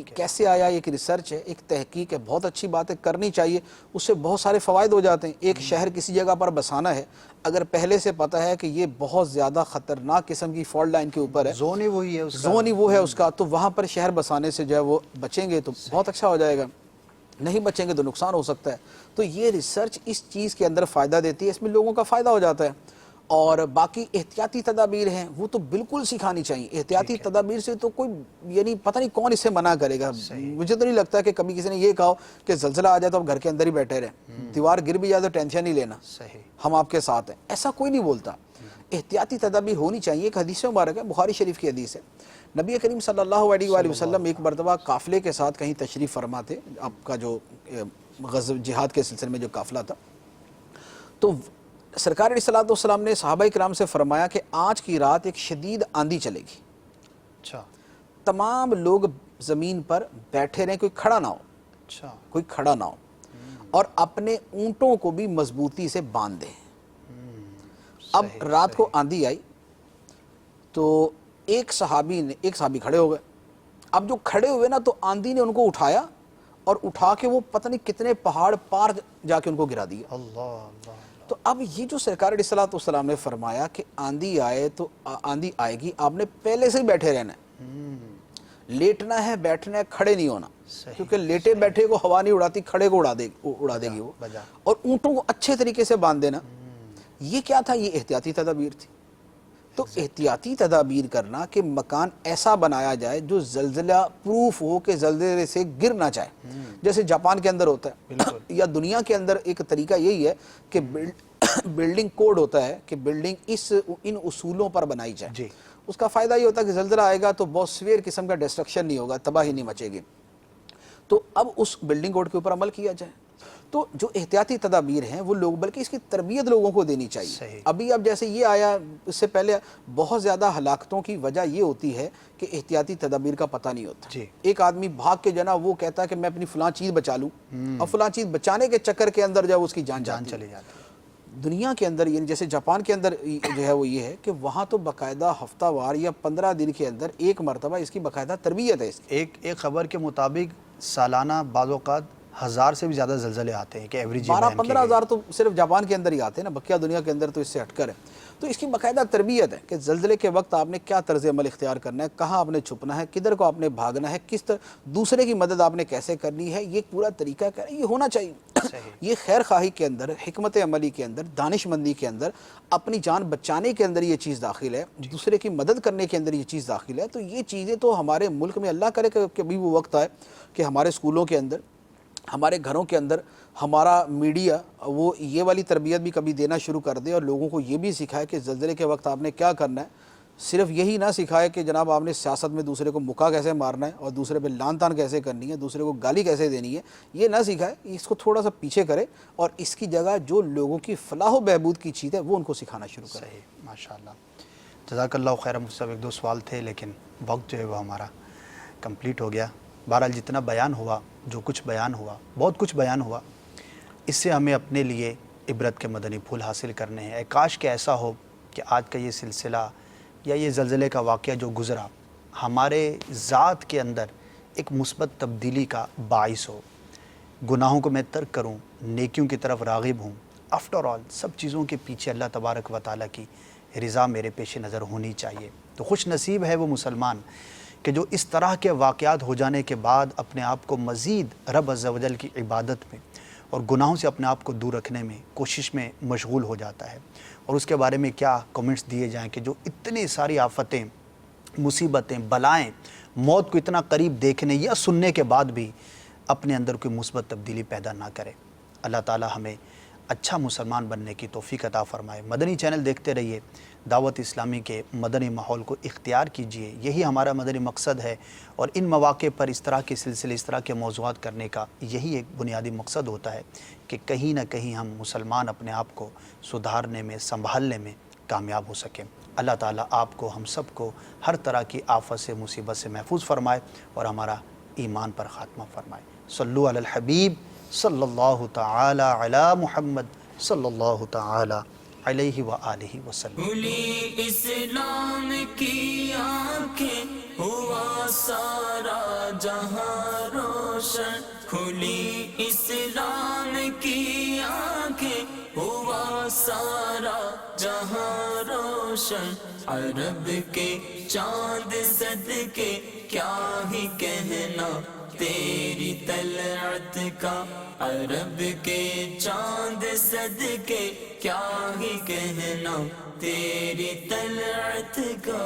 کیسے آیا ایک ریسرچ ہے, ایک تحقیق ہے, بہت اچھی بات ہے, کرنی چاہیے. اس سے بہت سارے فوائد ہو جاتے ہیں. ایک شہر کسی جگہ پر بسانا ہے, اگر پہلے سے پتہ ہے کہ یہ بہت زیادہ خطرناک قسم کی فالٹ لائن کے اوپر ہے, زون ہی وہی ہے اس کا, زون ہی وہ ہے اس کا, تو وہاں پر شہر بسانے سے جو ہے وہ بچیں گے تو بہت اچھا ہو جائے گا. نہیں بچیں گے تو نقصان ہو سکتا ہے. تو یہ ریسرچ اس چیز کے اندر فائدہ دیتی ہے, اس میں لوگوں کا فائدہ ہو جاتا ہے. اور باقی احتیاطی تدابیر ہیں وہ تو بالکل سکھانی چاہیے. احتیاطی تدابیر سے تو کوئی یعنی پتہ نہیں کون اسے منع کرے گا. مجھے تو نہیں لگتا کہ کبھی کسی نے یہ کہا کہ زلزلہ آ جائے تو آپ گھر کے اندر ہی بیٹھے رہیں, دیوار گر بھی جائے تو ٹینشن نہیں لینا, ہم آپ کے ساتھ ہیں, ایسا کوئی نہیں بولتا. احتیاطی تدابیر ہونی چاہیے. ایک حدیث مبارک ہے, بخاری شریف کی حدیث ہے. نبی کریم صلی اللہ علیہ وآلہ وسلم ایک مرتبہ قافلے کے ساتھ کہیں تشریف فرما تھے, آپ کا جو غزو جہاد کے سلسلے میں جو قافلہ تھا, تو سرکار علیہ الصلوۃ والسلام نے صحابہ کرام سے فرمایا کہ آج کی رات ایک شدید آندھی چلے گی. اچھا, تمام لوگ زمین پر بیٹھے رہیں, کوئی کھڑا نہ ہو, اچھا, کوئی کھڑا نہ ہو, اور اپنے اونٹوں کو بھی مضبوطی سے باندھ دیں. اب رات کو آندھی آئی تو ایک صحابی کھڑے ہو گئے. اب جو کھڑے ہوئے نا تو آندھی نے ان کو اٹھایا اور اٹھا کے وہ پتہ نہیں کتنے پہاڑ پار جا کے ان کو گرا دیا. اللہ. تو اب یہ جو سرکار علیہ الصلوۃ والسلام نے فرمایا کہ آندھی آئے تو آندھی آئے گی, آپ نے پہلے سے ہی بیٹھے رہنا ہے, لیٹنا ہے, بیٹھنا ہے, کھڑے نہیں ہونا, کیونکہ لیٹے بیٹھے کو ہوا نہیں اڑاتی, کھڑے کو اڑا دے گی وہ. اور اونٹوں کو اچھے طریقے سے باندھ دینا. یہ کیا تھا, یہ احتیاطی تدابیر تھی. تو احتیاطی تدابیر کرنا کہ مکان ایسا بنایا جائے جو زلزلہ پروف ہو, کہ زلزلے سے گر نہ جائے, جیسے جاپان کے اندر ہوتا ہے, یا دنیا کے اندر ایک طریقہ یہی ہے کہ بلڈنگ کوڈ ہوتا ہے کہ بلڈنگ ان اصولوں پر بنائی جائے. اس کا فائدہ یہ ہوتا ہے کہ زلزلہ آئے گا تو بہت سویر قسم کا ڈسٹرکشن نہیں ہوگا, تباہی نہیں مچے گی. تو اب اس بلڈنگ کوڈ کے اوپر عمل کیا جائے. تو جو احتیاطی تدابیر ہیں وہ لوگ, بلکہ اس کی تربیت لوگوں کو دینی چاہیے. ابھی اب جیسے یہ آیا, اس سے پہلے بہت زیادہ ہلاکتوں کی وجہ یہ ہوتی ہے کہ احتیاطی تدابیر کا پتہ نہیں ہوتا. ایک آدمی بھاگ کے جنا وہ کہتا ہے کہ میں اپنی فلاں چیز بچا لوں, اور فلاں چیز بچانے کے چکر کے اندر جو اس کی جان چلی جاتی ہے. دنیا کے اندر یعنی جیسے جاپان کے اندر جو ہے وہ یہ ہے کہ وہاں تو باقاعدہ ہفتہ وار یا 15 دن کے اندر ایک مرتبہ اس کی باقاعدہ تربیت ہے. ایک خبر کے مطابق سالانہ بعض اوقات 1000 سے بھی زیادہ زلزلے آتے ہیں کہ ایوریج 12-15 ہزار تو صرف جاپان کے اندر ہی آتے ہیں نا, بقیہ دنیا کے اندر تو اس سے ہٹ کر ہے. تو اس کی باقاعدہ تربیت ہے کہ زلزلے کے وقت آپ نے کیا طرز عمل اختیار کرنا ہے, کہاں آپ نے چھپنا ہے, کدھر کو آپ نے بھاگنا ہے, کس طرح دوسرے کی مدد آپ نے کیسے کرنی ہے. یہ پورا طریقہ یہ ہونا چاہیے. یہ خیر خواہی کے اندر, حکمت عملی کے اندر, دانش مندی کے اندر, اپنی جان بچانے کے اندر یہ چیز داخل ہے, دوسرے کی مدد کرنے کے اندر یہ چیز داخل ہے. تو یہ چیزیں تو ہمارے ملک میں اللہ کرے کہ کبھی وہ وقت آئے کہ ہمارے اسکولوں کے اندر, ہمارے گھروں کے اندر ہمارا میڈیا وہ یہ والی تربیت بھی کبھی دینا شروع کر دے, اور لوگوں کو یہ بھی سکھائے کہ زلزلے کے وقت آپ نے کیا کرنا ہے. صرف یہی نہ سکھائے کہ جناب آپ نے سیاست میں دوسرے کو مکہ کیسے مارنا ہے, اور دوسرے پہ لان تان کیسے کرنی ہے, دوسرے کو گالی کیسے دینی ہے, یہ نہ سکھائے. اس کو تھوڑا سا پیچھے کرے, اور اس کی جگہ جو لوگوں کی فلاح و بہبود کی چیز ہے وہ ان کو سکھانا شروع کرے. ماشاءاللہ, جزاک اللہ خیر. مجھ سے 1-2 سوال تھے لیکن وقت جو ہے وہ ہمارا کمپلیٹ ہو گیا. بہرحال جتنا بیان ہوا, جو کچھ بیان ہوا, بہت کچھ بیان ہوا, اس سے ہمیں اپنے لیے عبرت کے مدنی پھول حاصل کرنے ہیں. کاش کہ ایسا ہو کہ آج کا یہ سلسلہ یا یہ زلزلے کا واقعہ جو گزرا ہمارے ذات کے اندر ایک مثبت تبدیلی کا باعث ہو. گناہوں کو میں ترک کروں, نیکیوں کی طرف راغب ہوں. آفٹر آل سب چیزوں کے پیچھے اللہ تبارک و تعالیٰ کی رضا میرے پیش نظر ہونی چاہیے. تو خوش نصیب ہے وہ مسلمان کہ جو اس طرح کے واقعات ہو جانے کے بعد اپنے آپ کو مزید رب عز و جل کی عبادت میں اور گناہوں سے اپنے آپ کو دور رکھنے میں کوشش میں مشغول ہو جاتا ہے. اور اس کے بارے میں کیا کمنٹس دیے جائیں کہ جو اتنی ساری آفتیں, مصیبتیں, بلائیں, موت کو اتنا قریب دیکھنے یا سننے کے بعد بھی اپنے اندر کوئی مثبت تبدیلی پیدا نہ کرے. اللہ تعالی ہمیں اچھا مسلمان بننے کی توفیق عطا فرمائے۔ مدنی چینل دیکھتے رہیے، دعوت اسلامی کے مدنی ماحول کو اختیار کیجئے، یہی ہمارا مدنی مقصد ہے، اور ان مواقع پر اس طرح کے سلسلے، اس طرح کے موضوعات کرنے کا یہی ایک بنیادی مقصد ہوتا ہے کہ کہیں نہ کہیں ہم مسلمان اپنے آپ کو سدھارنے میں، سنبھالنے میں کامیاب ہو سکیں۔ اللہ تعالیٰ آپ کو، ہم سب کو ہر طرح کی آفت سے، مصیبت سے محفوظ فرمائے اور ہمارا ایمان پر خاتمہ فرمائے۔ صلو علی الحبیب صلی اللہ تعالی علی محمد صلی اللہ تعالی علیہ وآلہ وسلم۔ کھلی اسلام کی آنکھیں ہوا سارا جہاں روشن، کھلی اسلام کی آنکھیں ہوا سارا جہاں روشن، عرب کے چاند صدقے کیا ہی کہنا تیری طلعت کا، عرب کے چاند صدقے کیا ہی کہنا تیری طلعت کا۔